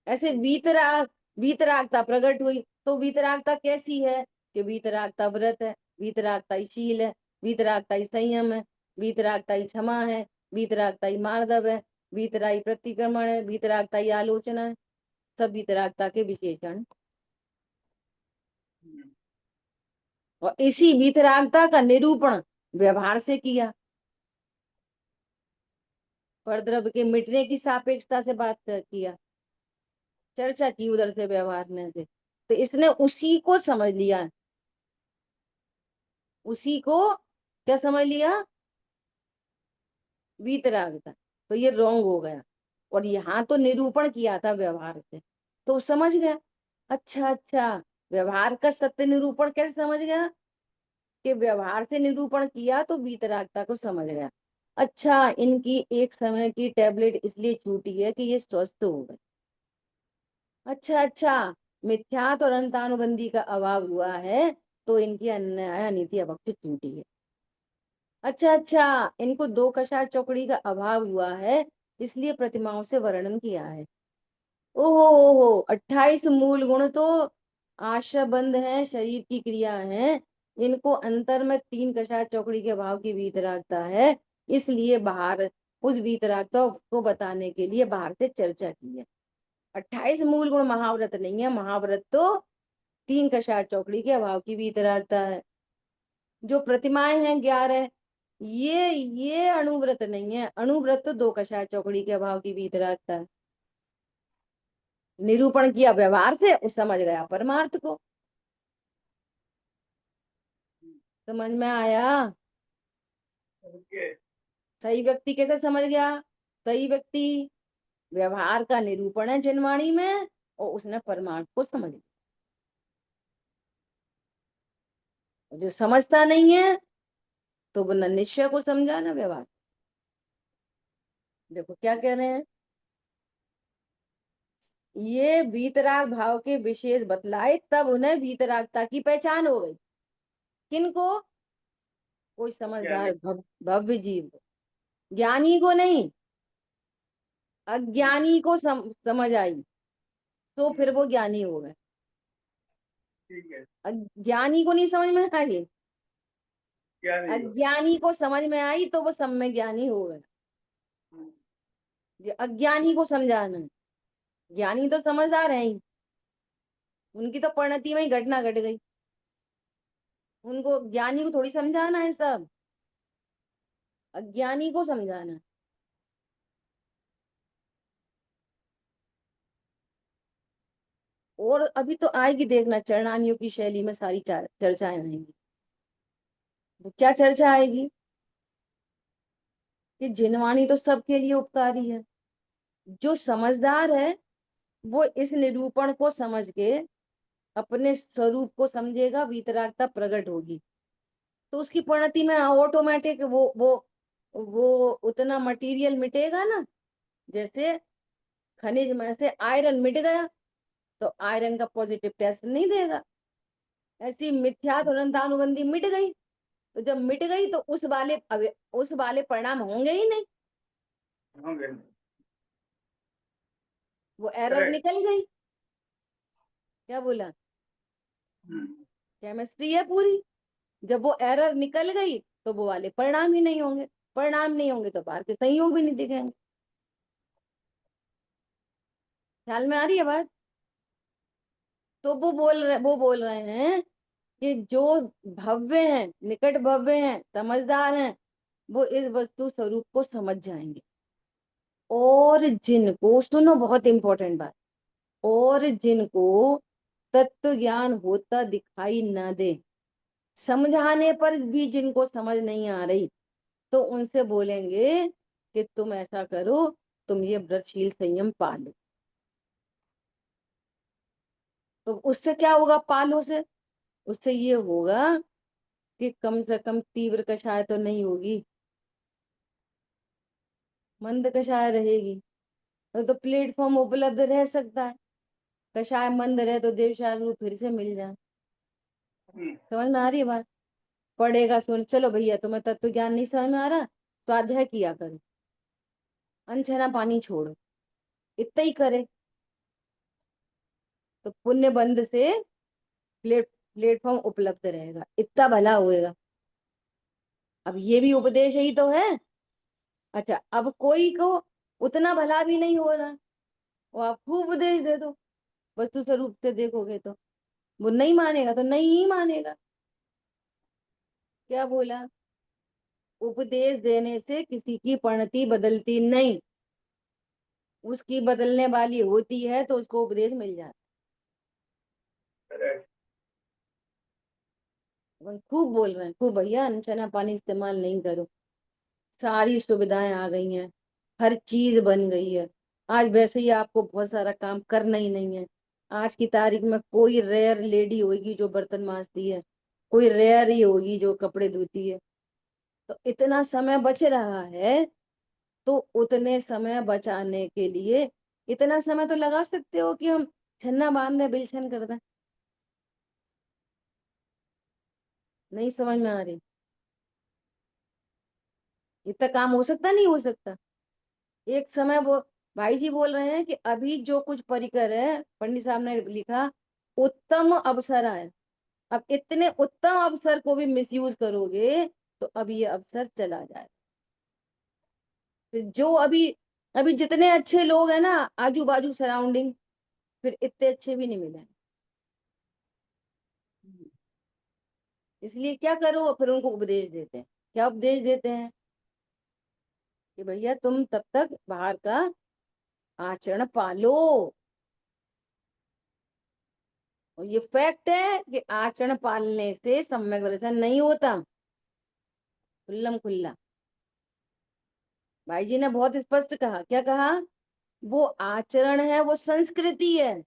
ऐसे वीतराग, वीतरागता प्रकट हुई, तो वीतरागता कैसी है? कि वीतरागता व्रत है, वीतरागता ही शील है, वीतरागता ही संयम है, वीतरागता ही क्षमा है, वीतरागता ही मार्दव है, वीतराई प्रतिक्रमण है, वीतरागता ही आलोचना है। सब वीतरागता के विशेषण। और इसी वीतरागता का निरूपण व्यवहार से किया। परद्रव्य के मिटने की सापेक्षता से बात किया, चर्चा की उधर से व्यवहार ने से। तो इसने उसी को समझ लिया, उसी को क्या समझ लिया? वीतरागता। तो ये रॉन्ग हो गया। और यहाँ तो निरूपण किया था व्यवहार से, तो समझ गया। अच्छा अच्छा, व्यवहार का सत्य निरूपण कैसे समझ गया? कि व्यवहार से निरूपण किया तो वीतरागता को समझ गया। अच्छा, इनकी एक समय की टैबलेट इसलिए छूटी है कि ये स्वस्थ हो गए। अच्छा अच्छा, मिथ्यात और अंतानुबंधी का अभाव हुआ है, तो इनकी अन्याय नीति अभक्ष छूटी है। अच्छा अच्छा, इनको 2 कषाय चौकड़ी का अभाव हुआ है, इसलिए प्रतिमाओं से वर्णन किया है। ओहो 28 मूल गुण तो आशाबंध है, शरीर की क्रिया है। इनको अंतर में 3 कषाय चौकड़ी के भाव की वीतरागता है, इसलिए बाहर उस वीतरागता को बताने के लिए बाहर से चर्चा की है। 28 मूल गुण महाव्रत नहीं है, महाव्रत तो 3 कषाय चौकड़ी के अभाव की वीतरागता है। जो प्रतिमाएं हैं 11, ये अणुव्रत नहीं है, अणुव्रत तो 2 कषाय चौकड़ी के अभाव की वीतरागता है। निरूपण किया व्यवहार से, उस समझ गया परमार्थ को। समझ में आया? ओके। सही व्यक्ति कैसे समझ गया? सही व्यक्ति व्यवहार का निरूपण है जिनवाणी में, और उसने परमार्थ को समझ लिया। जो समझता नहीं है तो वो न निश्चय को समझा ना व्यवहार। देखो क्या कह रहे हैं, ये वीतराग भाव के विशेष बतलाए, तब उन्हें वीतरागता की पहचान हो गई। किनको? कोई ज्ञानी। समझदार भव्य जीव को। ज्ञानी को नहीं, अज्ञानी को समझ आई, तो फिर वो ज्ञानी हो गए। ठीक है। अज्ञानी को नहीं समझ में आई, ज्ञानी को। अज्ञानी को समझ में आई, तो वो सब में ज्ञानी हो गया। ये अज्ञानी को समझाना है, ज्ञानी तो समझदार है ही, उनकी तो परिणति में ही घटना घट गई। उनको, ज्ञानी को थोड़ी समझाना है सब, अज्ञानी को समझाना है। और अभी तो आएगी, देखना, चरणानियों की शैली में सारी चर्चाएं आएंगी। तो क्या चर्चा आएगी? कि जिनवाणी तो सबके लिए उपकारी है। जो समझदार है वो इस निरूपण को समझ के अपने स्वरूप को समझेगा, वीतरागता प्रकट होगी, तो उसकी परिणति में ऑटोमेटिक वो उतना मटेरियल मिटेगा ना। जैसे खनिज में से आयरन मिट गया, तो आयरन का पॉजिटिव टेस्ट नहीं देगा। ऐसी मिथ्यात्व अनंतानुबंधी मिट गई, तो जब मिट गई तो उस वाले परिणाम होंगे ही नहीं, होंगे। वो एरर करेक्ट। निकल गई। क्या बोला? केमिस्ट्री है पूरी। जब वो एरर निकल गई तो वो वाले परिणाम ही नहीं होंगे, परिणाम नहीं होंगे तो बाहर के संयोग भी नहीं दिखेंगे। ख्याल में आ रही है बात? तो वो बोल रहे हैं कि जो भव्य हैं, निकट भव्य हैं, समझदार हैं, वो इस वस्तु स्वरूप को समझ जाएंगे। और जिनको, सुनो बहुत इंपॉर्टेंट बात, और जिनको तत्व ज्ञान होता दिखाई न दे, समझाने पर भी जिनको समझ नहीं आ रही, तो उनसे बोलेंगे कि तुम ऐसा करो, तुम ये व्रतशील संयम पालो। तो उससे क्या होगा? पालो से उससे ये होगा कि कम से कम तीव्र कषाय तो नहीं होगी, मंद कषाय रहेगी। तो प्लेटफॉर्म उपलब्ध रह सकता है, कषाय मंद रहे तो देवशाग रूप फिर से मिल जाए। समझ में आ रही है बात? पढ़ेगा सुन, चलो भैया तुम्हें तत्व ज्ञान नहीं समझ में आ रहा, स्वाध्याय किया करो, अनछना पानी छोड़ो, इतना ही करे तो पुण्य बंध से प्लेटफॉर्म उपलब्ध रहेगा, इतना भला होएगा। अब ये भी उपदेश ही तो है। अच्छा, अब कोई को उतना भला भी नहीं हो रहा, वो आप खूब उपदेश दे दो, वस्तु स्वरूप से देखोगे तो वो नहीं मानेगा, तो नहीं ही मानेगा। क्या बोला? उपदेश देने से किसी की परिणति बदलती नहीं, उसकी बदलने वाली होती है तो उसको उपदेश मिल जाता है। खूब बोल रहे हैं, खूब भैया, अनचना पानी इस्तेमाल नहीं करो, सारी सुविधाएं आ गई हैं, हर चीज बन गई है। आज वैसे ही आपको बहुत सारा काम करना ही नहीं है। आज की तारीख में कोई रेयर लेडी होगी जो बर्तन मांजती है, कोई रेयर ही होगी जो कपड़े धोती है। तो इतना समय बच रहा है, तो उतने समय बचाने के लिए इतना समय तो लगा सकते हो कि हम छन्ना बांध दें, बिलछन कर दें। नहीं समझ में आ रही? इतना काम हो सकता, नहीं हो सकता? एक समय वो भाई जी बोल रहे हैं कि अभी जो कुछ परिकर है, पंडित साहब ने लिखा, उत्तम अवसर है। अब इतने उत्तम अवसर को भी मिसयूज करोगे तो अब ये अवसर चला जाए। फिर जो अभी अभी जितने अच्छे लोग हैं ना आजू बाजू सराउंडिंग, फिर इतने अच्छे भी नहीं मिले। इसलिए क्या करो, फिर उनको उपदेश देते हैं। क्या उपदेश देते हैं? कि भैया तुम तब तक बाहर का आचरण पालो। और ये फैक्ट है कि आचरण पालने से सम्यक दर्शन नहीं होता। खुल्लम खुल्ला भाई जी ने बहुत स्पष्ट कहा। क्या कहा? वो आचरण है, वो संस्कृति है,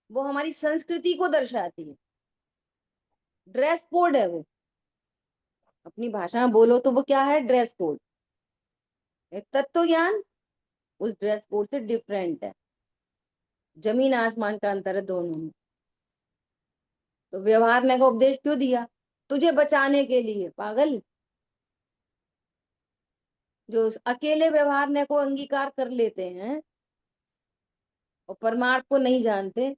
वो हमारी संस्कृति को दर्शाती है, ड्रेस कोड है वो। अपनी भाषा में बोलो तो वो क्या है? Dress code. तत्व ज्ञान उस ड्रेस कोड से डिफरेंट है, जमीन आसमान का अंतर है दोनों में। तो व्यवहार ने का उपदेश क्यों दिया? तुझे बचाने के लिए, पागल। जो अकेले व्यवहार ने को अंगीकार कर लेते हैं और परमार्थ को नहीं जानते,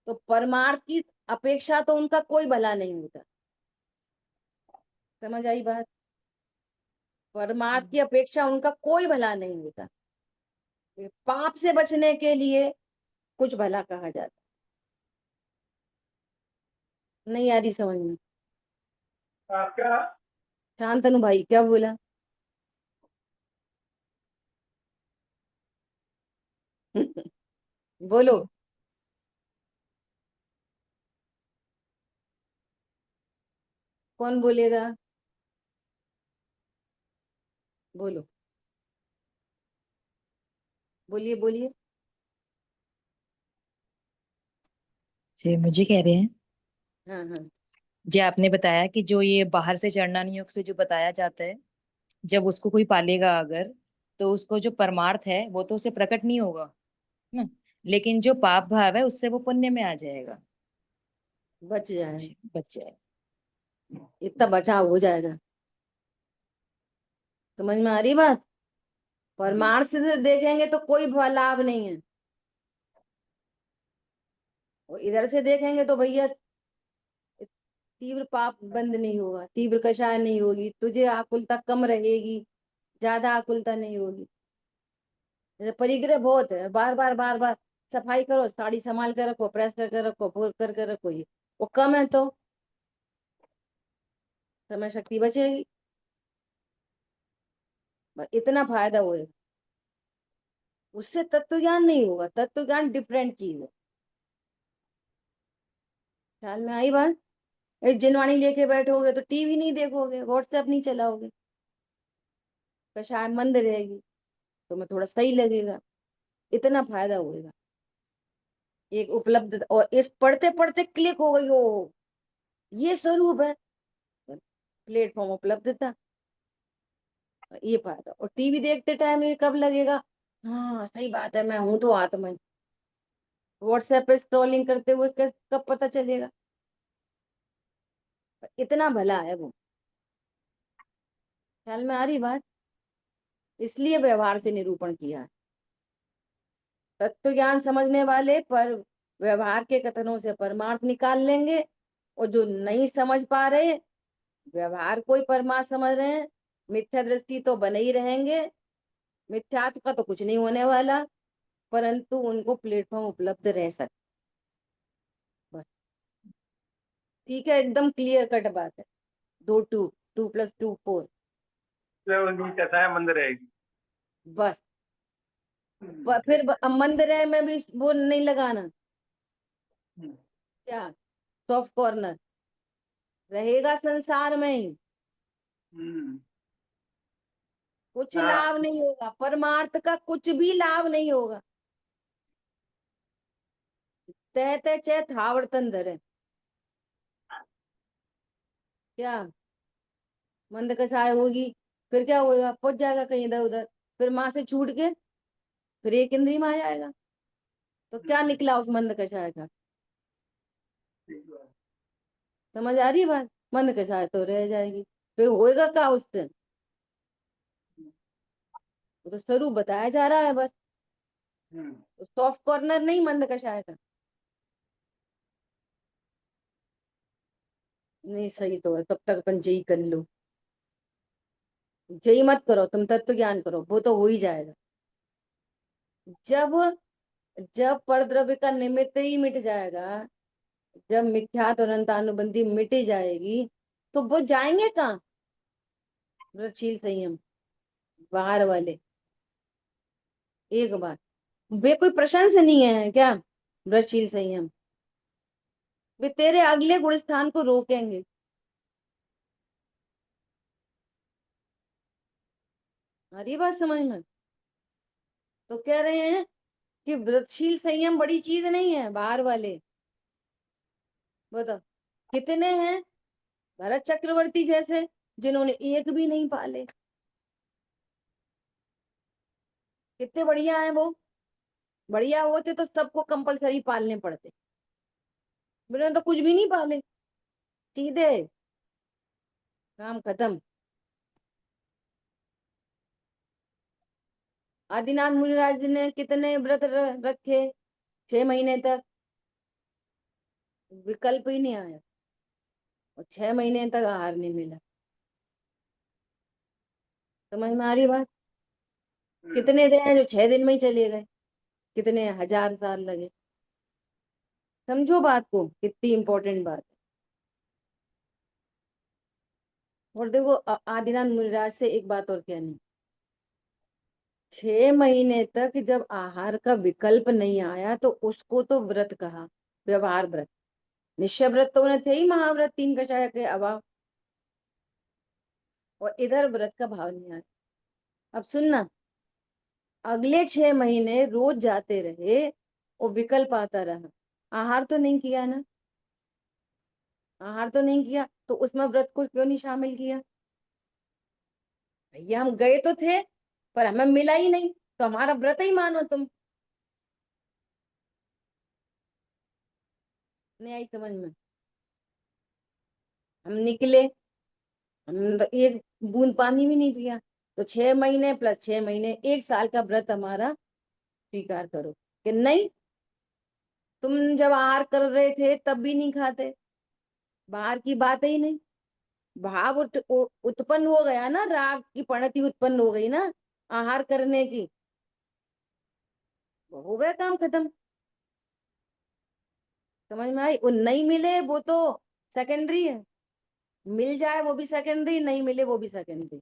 तो परमार्थ की अपेक्षा तो उनका कोई भला नहीं होता। समझ आई बात? परमार्थ की अपेक्षा उनका कोई भला नहीं होता। पाप से बचने के लिए कुछ भला कहा जाता। नहीं आ रही समझ में? आपका शांतनु भाई क्या बोला? बोलो। कौन बोलेगा? बोलो, बोलिए बोलिए। जी मुझे कह रहे हैं, हाँ हाँ। जी आपने बताया कि जो ये बाहर से चरणन योग से जो बताया जाता है, जब उसको कोई पालेगा अगर, तो उसको जो परमार्थ है वो तो उसे प्रकट नहीं होगा ना, लेकिन जो पाप भाव है उससे वो पुण्य में आ जाएगा। बच जाए, जी, बच जाए। इतना बचाव हो जाएगा। समझ में आ रही बात? परमार्थ से देखेंगे तो कोई लाभ नहीं है, और इधर से देखेंगे तो भैया तीव्र पाप बंद नहीं होगा, तीव्र कषाय नहीं होगी, तुझे आकुलता कम रहेगी, ज्यादा आकुलता नहीं होगी। जैसे परिग्रह बहुत है, बार बार बार बार सफाई करो, साड़ी संभाल कर रखो, प्रेस करके रखो, फोल्ड करके रखो, ये वो कम है तो समय शक्ति बचेगी। बस इतना फायदा होएगा। उससे तत्व ज्ञान नहीं होगा, तत्व ज्ञान डिफरेंट चीज है। ख्याल में आई बात? एक जिनवाणी लेके बैठोगे तो टीवी नहीं देखोगे, व्हाट्सएप नहीं चलाओगे, कषाय मंद रहेगी, तो मैं थोड़ा सही लगेगा। इतना फायदा होएगा। एक उपलब्ध, और इस पढ़ते पढ़ते क्लिक हो गई हो, ये स्वरूप है, प्लेटफॉर्म उपलब्धता, ये फायदा। और टीवी देखते टाइम ये कब लगेगा, हाँ सही बात है, मैं हूं तो आत्मा। व्हाट्सएप पे स्क्रॉलिंग करते हुए कब पता चलेगा? इतना भला है वो। ख्याल में आ रही बात? इसलिए व्यवहार से निरूपण किया है। तत्व ज्ञान समझने वाले पर व्यवहार के कथनों से परमार्थ निकाल लेंगे, और जो नहीं समझ पा रहे, व्यवहार को ही परमार्थ समझ रहे हैं, मिथ्या दृष्टि तो बने ही रहेंगे, मिथ्यात्व का तो कुछ नहीं होने वाला, परंतु उनको प्लेटफॉर्म उपलब्ध रह सकता। बस ठीक है, एकदम क्लियर कट बात है। 2 2 2 + 2 4। तो उनकी कथाएं मंद रहेगी। बस फिर मंद रहे में भी वो नहीं लगाना, क्या सॉफ्ट कॉर्नर रहेगा संसार में ही, कुछ हाँ, लाभ नहीं होगा, परमार्थ का कुछ भी लाभ नहीं होगा। तह तह चह थावर तंदर है, क्या मंद कषाय होगी, फिर क्या होगा, पहुंच जाएगा कहीं इधर उधर, फिर माँ से छूट के फिर एक इंद्री में आ जाएगा। तो क्या निकला उस मंद कषाय का? समझ आ रही बात? मंद कषाय तो रह जाएगी, फिर होएगा क्या उससे? वो तो स्वरूप बताया जा रहा है बस, सॉफ्ट कॉर्नर नहीं मंद कषाय का। नहीं सही तो है, तब तक अपन जय कर लो, जय मत करो, तुम तत्व ज्ञान करो, वो तो हो ही जाएगा। जब जब परद्रव्य का निमित्त ही मिट जाएगा, जब मिथ्यात और अंतानुबंधी मिट जाएगी, तो वो जाएंगे कहाँ? व्रतशील संयम बाहर वाले। एक बार वे कोई प्रशंसनीय है क्या? व्रतशील संयम वे तेरे अगले गुण स्थान को रोकेंगे। हरी बात समझ में? तो कह रहे हैं कि व्रतशील संयम बड़ी चीज नहीं है। बाहर वाले बताओ कितने हैं, भरत चक्रवर्ती जैसे, जिन्होंने एक भी नहीं पाले, कितने बढ़िया हैं वो। बढ़िया होते तो सबको कंपलसरी पालने पड़ते, उन्होंने तो कुछ भी नहीं पाले, सीधे काम खत्म। आदिनाथ मुनिराज ने कितने व्रत रखे, 6 महीने तक, विकल्प ही नहीं आया, और 6 महीने तक आहार नहीं मिला। समझ में आ रही बात? कितने दिन हैं जो 6 दिन में ही चले गए, कितने हजार साल लगे। समझो बात को, कितनी इंपॉर्टेंट बात है। और देखो आदिनाथ मुनिराज से एक बात और कहनी, 6 महीने तक जब आहार का विकल्प नहीं आया तो उसको तो व्रत कहा, व्यवहार व्रत। निश्चय व्रत तो उन्हें थे ही महाव्रत, 3 कषाय के अभाव, और इधर व्रत का भाव नहीं आया। अब सुनना, अगले 6 महीने रोज जाते रहे और विकल्प आता रहा, आहार तो नहीं किया ना, आहार तो नहीं किया, तो उसमें व्रत को क्यों नहीं शामिल किया? भैया हम गए तो थे, पर हमें मिला ही नहीं, तो हमारा व्रत ही मानो तुम। नहीं आई समझ में? हम निकले, हमने तो एक बूंद पानी भी नहीं पिया, तो 6 महीने + 6 महीने 1 साल का व्रत हमारा स्वीकार करो कि नहीं, तुम जब आहार कर रहे थे तब भी नहीं खाते, बाहर की बात ही नहीं। भाव उत्पन्न हो गया ना, राग की पणति उत्पन्न हो गई ना आहार करने की, वो हो गया काम खत्म। समझ में आई? वो नहीं मिले वो तो सेकेंडरी है, मिल जाए वो भी सेकेंडरी, नहीं मिले वो भी सेकेंडरी।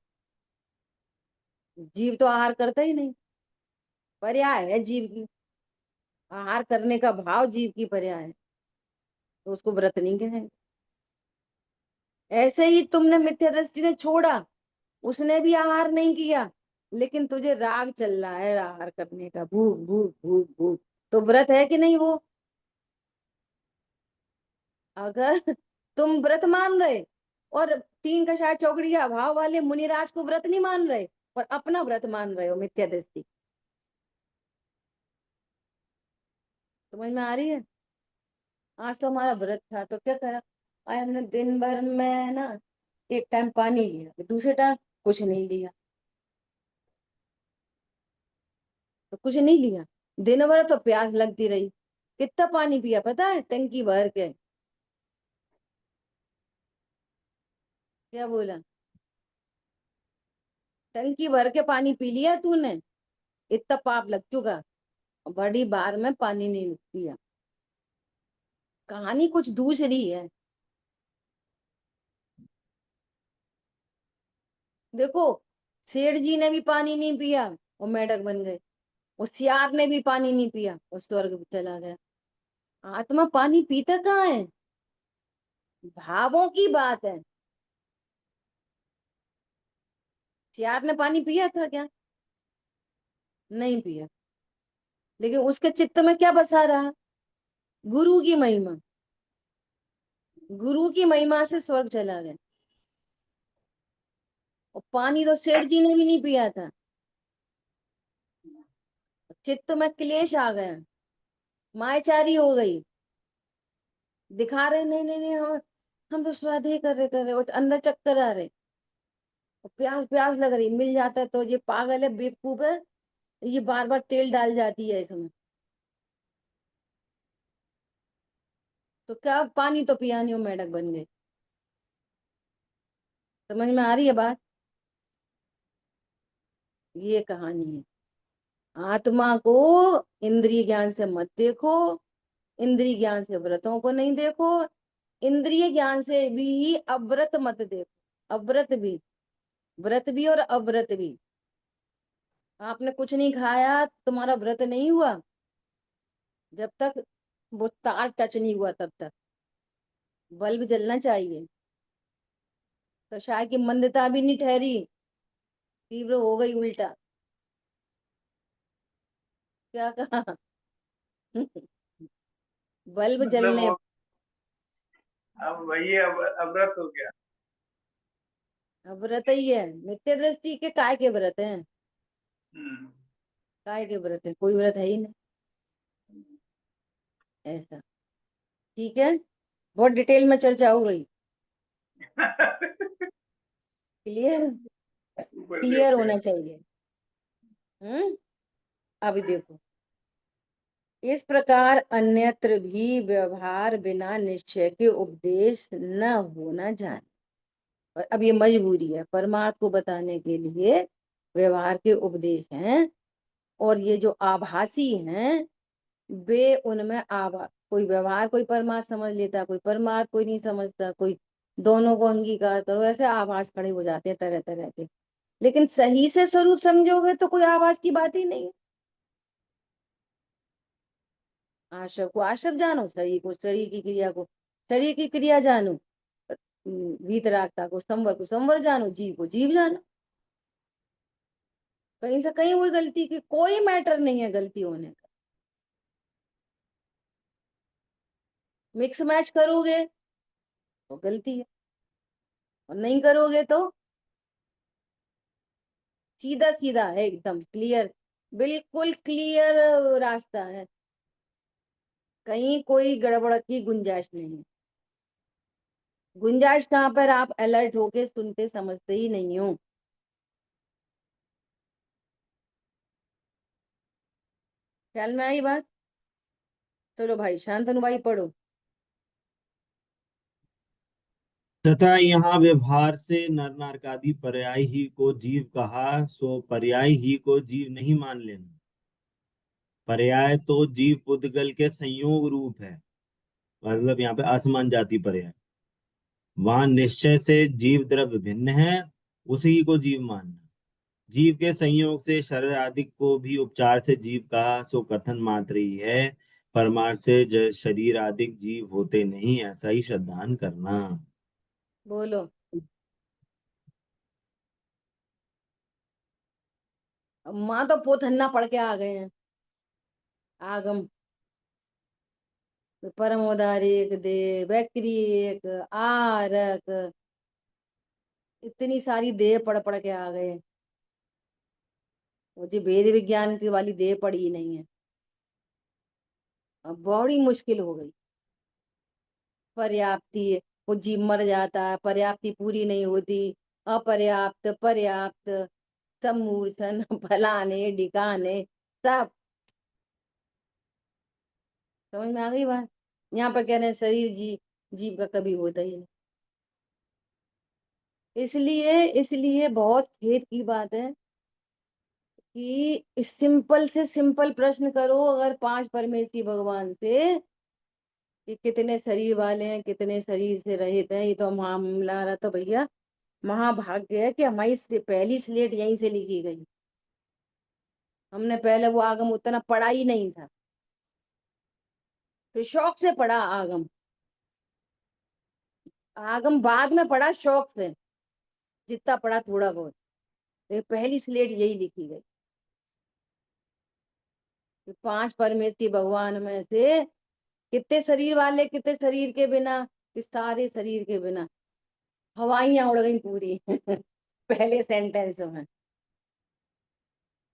जीव तो आहार करता ही नहीं, पर्याय है जीव की। आहार करने का भाव जीव की पर्याय है, तो उसको व्रत नहीं कहेंगे। ऐसे ही तुमने मिथ्या दृष्टि ने छोड़ा, उसने भी आहार नहीं किया, लेकिन तुझे राग चल रहा है आहार करने का, भूख भूख भूख भूख, तो व्रत है कि नहीं वो? अगर तुम व्रत मान रहे और तीन कषाय चौकड़ी के अभाव वाले मुनिराज को व्रत नहीं मान रहे और अपना व्रत मान रहे हो मिथ्या दृष्टि, समझ में आ रही है? आज तो हमारा व्रत था तो क्या करा, आज हमने दिन भर में ना एक टाइम पानी लिया, दूसरे टाइम कुछ नहीं लिया, तो कुछ नहीं लिया, दिन भर तो प्यास लगती रही। कितना पानी पिया पता है? टंकी भर के। क्या बोला? टंकी भर के पानी पी लिया तूने, इतना पाप लग चुका, बड़ी बार में पानी नहीं पिया। कहानी कुछ दूसरी है। देखो, सेठ जी ने भी पानी नहीं पिया और मेढक बन गए, होशियार ने भी पानी नहीं पिया और स्वर्ग चला गया। आत्मा पानी पीता कहाँ है? भावों की बात है। होशियार ने पानी पिया था क्या? नहीं पिया, लेकिन उसके चित्त में क्या बसा रहा? गुरु की महिमा, गुरु की महिमा से स्वर्ग चला गया। और पानी तो सेठ जी ने भी नहीं पिया था, चित्त में क्लेश आ गया, मायाचारी हो गई, दिखा रहे नहीं नहीं नहीं, हम तो स्वाद ही कर रहे और अंदर चक्कर आ रहे और प्यास प्यास लग रही, मिल जाता है तो ये पागल है बेवकूफ है, ये बार बार तेल डाल जाती है इसमें, तो क्या पानी तो पिया नहीं हो, मेढक बन गए। समझ में आ रही है बात? ये कहानी है। आत्मा को इंद्रिय ज्ञान से मत देखो, इंद्रिय ज्ञान से व्रतों को नहीं देखो, इंद्रिय ज्ञान से भी अव्रत मत देखो, अव्रत भी, व्रत भी और अव्रत भी। आपने कुछ नहीं खाया तुम्हारा व्रत नहीं हुआ, जब तक वो तार टच नहीं हुआ तब तक बल्ब जलना चाहिए। कषाय की मंदता भी नहीं ठहरी, तीव्र हो गई उल्टा। क्या कहा? बल्ब मतलब जलने। वो अब वही अव्रत हो गया। अब व्रत ही है, मिथ्या दृष्टि के काय के व्रत हैं? हम्म। काय के व्रत है? कोई व्रत है ही नहीं ऐसा। ठीक है, बहुत डिटेल में चर्चा हो गई, क्लियर? ऊपर से क्लियर ऊपर। होना चाहिए। हम्म। अभी देखो, इस प्रकार अन्यत्र भी व्यवहार बिना निश्चय के उपदेश न होना जाने। और अब ये मजबूरी है, परमार्थ को बताने के लिए व्यवहार के उपदेश हैं, और ये जो आभासी हैं वे उनमें आभा, कोई व्यवहार कोई परमार्थ समझ लेता, कोई परमार्थ कोई नहीं समझता, कोई दोनों को अंगीकार करो, ऐसे आभास खड़े हो जाते हैं तरह तरह के। लेकिन सही से स्वरूप समझोगे तो कोई आभास की बात ही नहीं है। आशव को आशव जानो, शरीर को शरीर की क्रिया को शरीर की क्रिया जानो, वीतरागता को संवर जानो, जीव को जीव जानो। कहीं से कहीं हुई गलती की कोई मैटर नहीं है, गलती होने का। मिक्स मैच करोगे तो गलती है, और नहीं करोगे तो सीधा सीधा है, एकदम क्लियर, बिल्कुल क्लियर रास्ता है, कहीं कोई गड़बड़ की गुंजाइश नहीं है। गुंजाइश कहाँ पर? आप अलर्ट होके सुनते समझते ही नहीं हो। ख्याल में आई बात? चलो भाई, शांतनु भाई पढ़ो। तथा यहाँ व्यवहार से नर नारकादि पर्याय ही को जीव कहा, सो पर्याय ही को जीव नहीं मान लेना। पर्याय तो जीव पुद्गल के संयोग रूप है, मतलब यहाँ पे असमान जाति पर्याय। वहां निश्चय से जीव द्रव्य भिन्न है, उसी को जीव मानना। जीव के संयोग से शरीर आदि को भी उपचार से जीव कहा, सो कथन मात्र ही है। परमार्थ से शरीर आदि जीव होते नहीं, ऐसा ही श्रद्धान करना। बोलो। माँ तो पोथन्ना पढ़ के आ गए हैं। आगम परमोदारी एक दे, बैकरी एक, आरक, इतनी सारी देह पढ़ पढ़ के आ गए। मुझे वेद विज्ञान की वाली देह पढ़ी ही नहीं है। अब बड़ी मुश्किल हो गई। पर्याप्ति, वो जीव मर जाता है, पर्याप्ति पूरी नहीं होती। अपर्याप्त, पर्याप्त, सब मूर्छन फलाने ढिकाने, सब समझ में आ गई बात। यहाँ पर कह रहे हैं शरीर जीव का कभी होता ही नहीं। इसलिए इसलिए बहुत खेद की बात है कि सिंपल से सिंपल प्रश्न करो अगर 5 परमेश्वरी भगवान से कि कितने शरीर वाले हैं, कितने शरीर से रहित हैं। ये तो हमारा तो भैया महाभाग्य है कि हमारी पहली स्लेट यहीं से लिखी गई। हमने पहले वो आगम उतना पढ़ा ही नहीं था, फिर शौक से पढ़ा आगम। आगम बाद में पढ़ा शौक से, जितना पढ़ा थोड़ा बहुत। लेकिन पहली स्लेट यही लिखी गई कि 5 परमेश्वरी भगवान में से कितने शरीर वाले, कितने शरीर के बिना, कि सारे शरीर के बिना। हवाइयां उड़ गई पूरी पहले सेंटेंस में।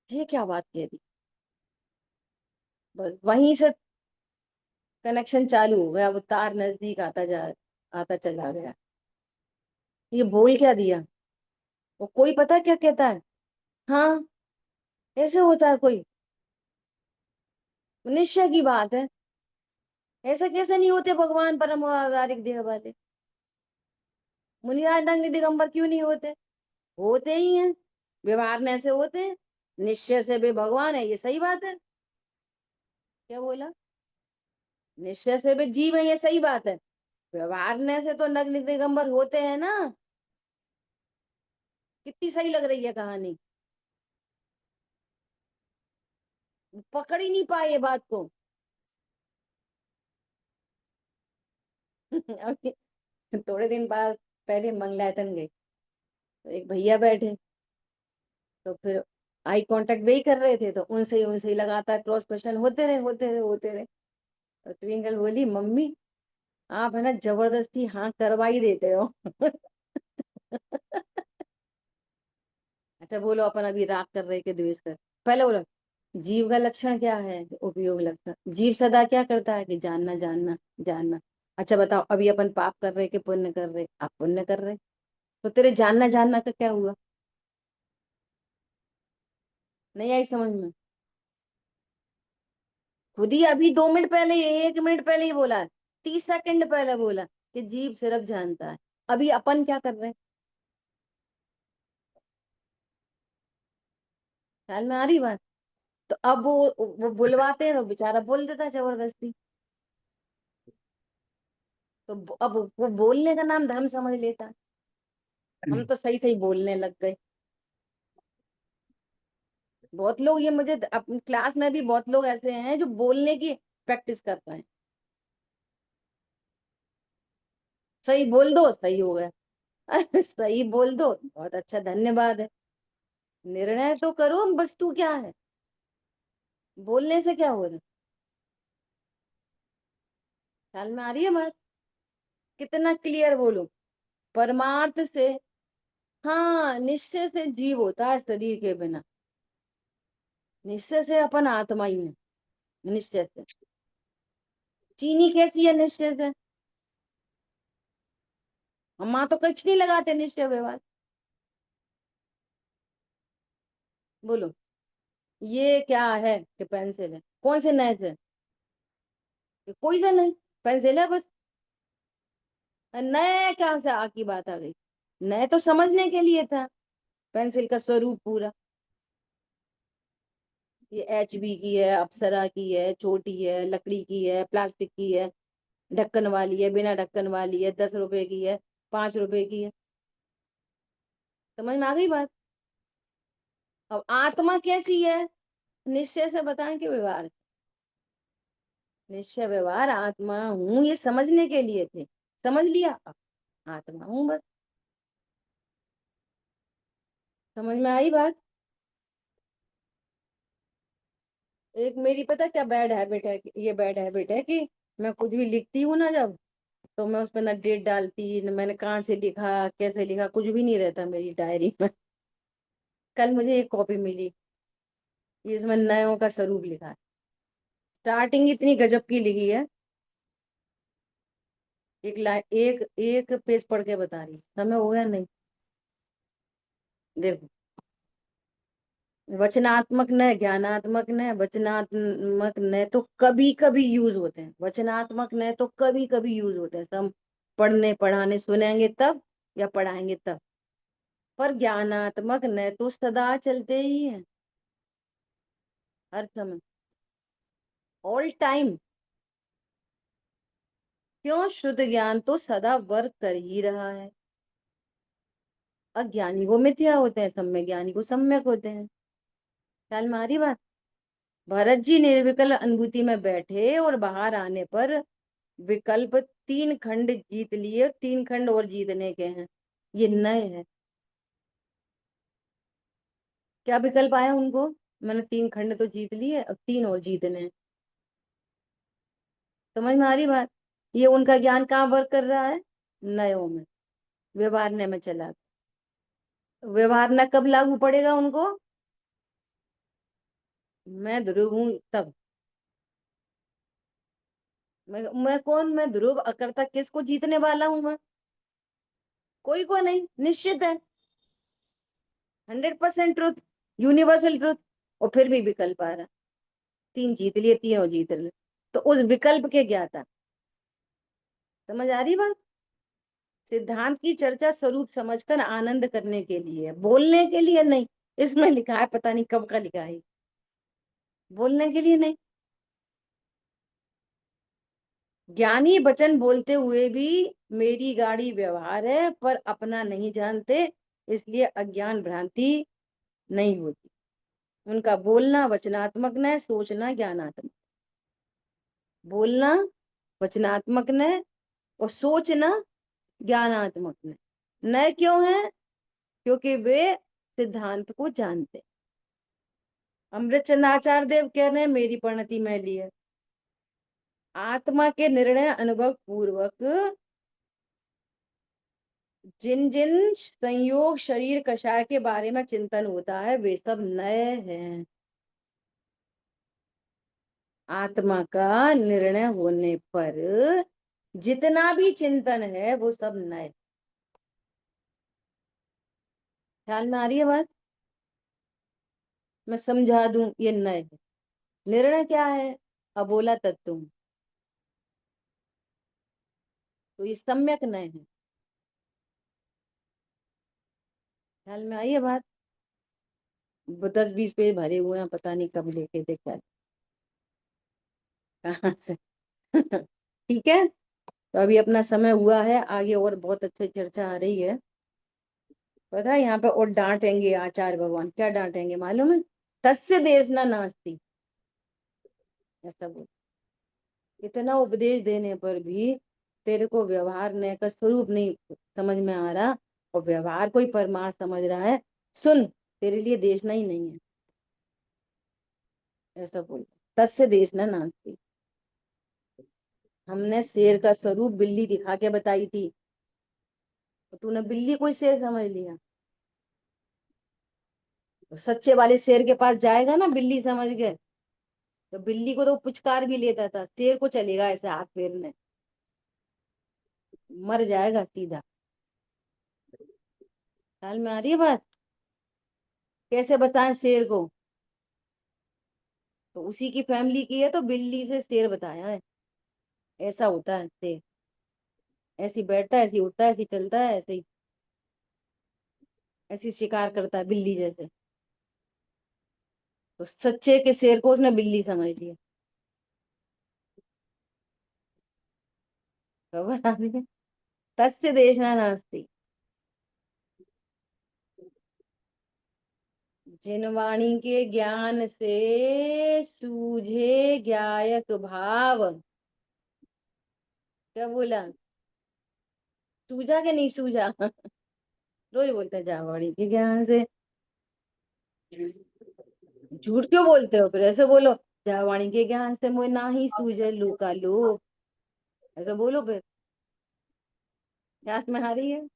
ये क्या बात कह दी। बस वहीं से कनेक्शन चालू हो गया, वो तार नजदीक आता चला गया। ये बोल क्या दिया। वो कोई पता क्या कहता है, हाँ ऐसे होता है कोई, निश्चय की बात है। ऐसा कैसे नहीं होते भगवान परम और आधारिक देह वाले। मुनिराज नंग दिगंबर क्यों नहीं होते। होते ही हैं, व्यवहार में ऐसे होते हैं। निश्चय से वे भगवान है, ये सही बात है। क्या बोला, निश्चय से वे जीव है, ये सही बात है। व्यवहार में से तो नग्न दिगंबर होते हैं ना। कितनी सही लग रही है कहानी। पकड़ ही नहीं पाए ये बात को अभी थोड़े दिन बाद पहले मंगलायतन गई, तो एक भैया बैठे, तो फिर आई कांटेक्ट वही कर रहे थे, तो उनसे ही लगातार क्रॉस क्वेश्चन होते रहे। तो ट्विंकल बोली, मम्मी आप है ना जबरदस्ती हाँ करवा ही देते हो अच्छा बोलो, अपन अभी राग कर रहे के द्वेष कर। पहले बोलो, जीव का लक्षण क्या है, उपयोग लक्षण। जीव सदा क्या करता है कि जानना जानना जानना। अच्छा बताओ, अभी अपन पाप कर रहे कि पुण्य कर रहे। आप पुण्य कर रहे, तो तेरे जानना जानना का क्या हुआ। नहीं आई समझ में। खुद ही अभी 2 मिनट पहले, 1 मिनट पहले ही बोला, 30 सेकंड पहले बोला कि जीव सिर्फ जानता है। अभी अपन क्या कर रहे हैं, ख्याल में आ रही बात। तो अब वो बुलवाते हैं तो बेचारा बोल देता है जबरदस्ती। तो अब वो बोलने का नाम धर्म समझ लेता है। हम तो सही सही बोलने लग गए। बहुत लोग, ये मुझे अपनी क्लास में भी बहुत लोग ऐसे हैं जो बोलने की प्रैक्टिस करते हैं। सही बोल दो, सही हो गया सही बोल दो, बहुत अच्छा धन्यवाद है। निर्णय तो करो, वस्तु क्या है, बोलने से क्या हो रहा है। ख्याल में आ रही है बात। कितना क्लियर बोलो। परमार्थ से, हाँ निश्चय से जीव होता है शरीर के बिना। निश्चय से अपन आत्मा ही है। निश्चय से चीनी कैसी है, निश्चय से। हम माँ तो कुछ नहीं लगाते निश्चय व्यवहार। बोलो, ये क्या है कि पेंसिल है, कौन से नए से, कोई से नहीं, पेंसिल है बस। नए कहाँ से आ की बात आ गई? नए तो समझने के लिए था, पेंसिल का स्वरूप पूरा। ये एचबी की है, अप्सरा की है, छोटी है, लकड़ी की है, प्लास्टिक की है, ढक्कन वाली है, बिना ढक्कन वाली है, 10 रुपए की है, 5 रुपए की है। समझ में आ गई बात? अब आत्मा कैसी है? निश्चय से बताएं कि व्यवहार? निश्चय व्यवहार आत्मा हूं, ये समझने के लिए थे। समझ लिया, अब आत्मा हूं बस। समझ में आई बात? एक मेरी पता क्या बैड हैबिट है, ये बैड हैबिट है कि मैं कुछ भी लिखती हूँ ना जब, तो मैं उस पर ना डेट डालती, न मैंने कहाँ से लिखा, कैसे लिखा, कुछ भी नहीं रहता मेरी डायरी में। कल मुझे एक कॉपी मिली, जिसमें नयों का स्वरूप लिखा है। स्टार्टिंग इतनी गजब की लिखी है, एक लाइन, एक एक पेज पढ़ के बता रही, समय हो गया नहीं? देखो, वचनात्मक न, ज्ञानात्मक न, वचनात्मक न तो कभी कभी यूज होते हैं, वचनात्मक न तो कभी कभी यूज होते हैं, हम पढ़ने पढ़ाने सुनेंगे तब या पढ़ाएंगे तब। पर ज्ञानात्मक न तो सदा चलते ही हैं, हर समय, ऑल टाइम। क्यों? शुद्ध ज्ञान तो सदा वर्क कर ही रहा है। अज्ञानी को मिथ्या होते हैं, सम्यक ज्ञानी को सम्यक होते हैं। ख्याल में आ रही बात? भरत जी निर्विकल्प अनुभूति में बैठे और बाहर आने पर विकल्प 3 खंड जीत लिए, 3 खंड और जीतने के हैं, ये नए है। क्या विकल्प आया उनको? मैंने 3 खंड तो जीत लिए, अब 3 और जीतने हैं। समझ में आ रही बात? ये उनका ज्ञान कहाँ वर्क कर रहा है? नयों में, व्यवहारने में चला। व्यवहार न कब लागू पड़ेगा उनको? मैं ध्रुव हूं तब। मैं कौन? मैं ध्रुव अकर्ता, किसको जीतने वाला हूं मैं? कोई को नहीं, निश्चित है, 100% ट्रुथ, यूनिवर्सल ट्रुथ। और फिर भी विकल्प आ रहा, 3 जीत लिए, 3 और जीत लिए, तो उस विकल्प के ज्ञाता। समझ आ रही बात? सिद्धांत की चर्चा स्वरूप समझकर आनंद करने के लिए, बोलने के लिए नहीं। इसमें लिखा है, पता नहीं कब का लिखा है, बोलने के लिए नहीं। ज्ञानी वचन बोलते हुए भी मेरी गाड़ी व्यवहार है, पर अपना नहीं जानते, इसलिए अज्ञान भ्रांति नहीं होती। उनका बोलना वचनात्मक न, सोचना ज्ञानात्मक। बोलना वचनात्मक न और सोचना ज्ञानात्मक न। न क्यों है? क्योंकि वे सिद्धांत को जानते। अमृतचंद आचार्य देव कह रहे हैं, मेरी परिणति में ली है, आत्मा के निर्णय अनुभव पूर्वक जिन जिन संयोग शरीर कषाय के बारे में चिंतन होता है, वे सब नए हैं। आत्मा का निर्णय होने पर जितना भी चिंतन है वो सब नए। ख्याल में आ रही है बात? मैं समझा दूं, ये नए है। निर्णय क्या है? अबोला तत्व, तो ये सम्यक नए है। ख्याल में आई है बात? 10-20 पेज भरे हुए हैं, पता नहीं कब लेके देखा कहाँ से। ठीक है, तो अभी अपना समय हुआ है, आगे और बहुत अच्छी चर्चा आ रही है। पता है यहाँ पे और डांटेंगे आचार्य भगवान, क्या डांटेंगे मालूम है? तस्य देश न नास्ति, ऐसा बोल। इतना उपदेश देने पर भी तेरे को व्यवहार ने का स्वरूप नहीं समझ में आ रहा, और व्यवहार कोई परमार्थ समझ रहा है, सुन, तेरे लिए देश नहीं है, ऐसा बोल। तस्य देश न नास्ति। हमने शेर का स्वरूप बिल्ली दिखा के बताई थी, तो तूने बिल्ली को ही शेर समझ लिया। तो सच्चे वाले शेर के पास जाएगा ना बिल्ली समझ के, तो बिल्ली को तो पुचकार भी लेता था, शेर को चलेगा ऐसे हाथ फेरने, मर जाएगा सीधा। ख्याल में आ रही है बात? कैसे बताएं शेर को? तो उसी की फैमिली की है, तो बिल्ली से शेर बताया है, ऐसा होता है शेर। ऐसे ही बैठता है, ऐसे ही उठता है, ऐसे ही चलता है, ऐसे ही शिकार करता है बिल्ली जैसे। तो सच्चे के शेर को उसने बिल्ली समझ लिया। खबर आ रही है? तस्य देशना नास्ति। जिन वाणी के ज्ञान से सूझे ज्ञायक भाव। क्या बोला? सूझा के नहीं सूझा? रोज बोलते हैं जा वाणी के ज्ञान से। झूठ क्यों बोलते हो? फिर ऐसे बोलो, जा वाणी के ज्ञान से मोह नाही सूझे लूका लोक। ऐसा बोलो फिर। याद में आ रही है?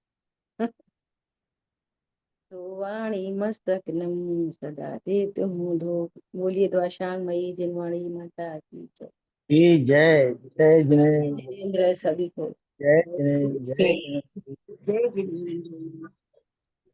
तो वाणी मस्तक नम सदा देत हूँ धो। बोलिए तो आशान मई जिनवाणी माता की जय। जय जय जय जिनेन्द्र जिनेन्द्र सभी को। जय जिनेन्द्र जय जिनेन्द्र।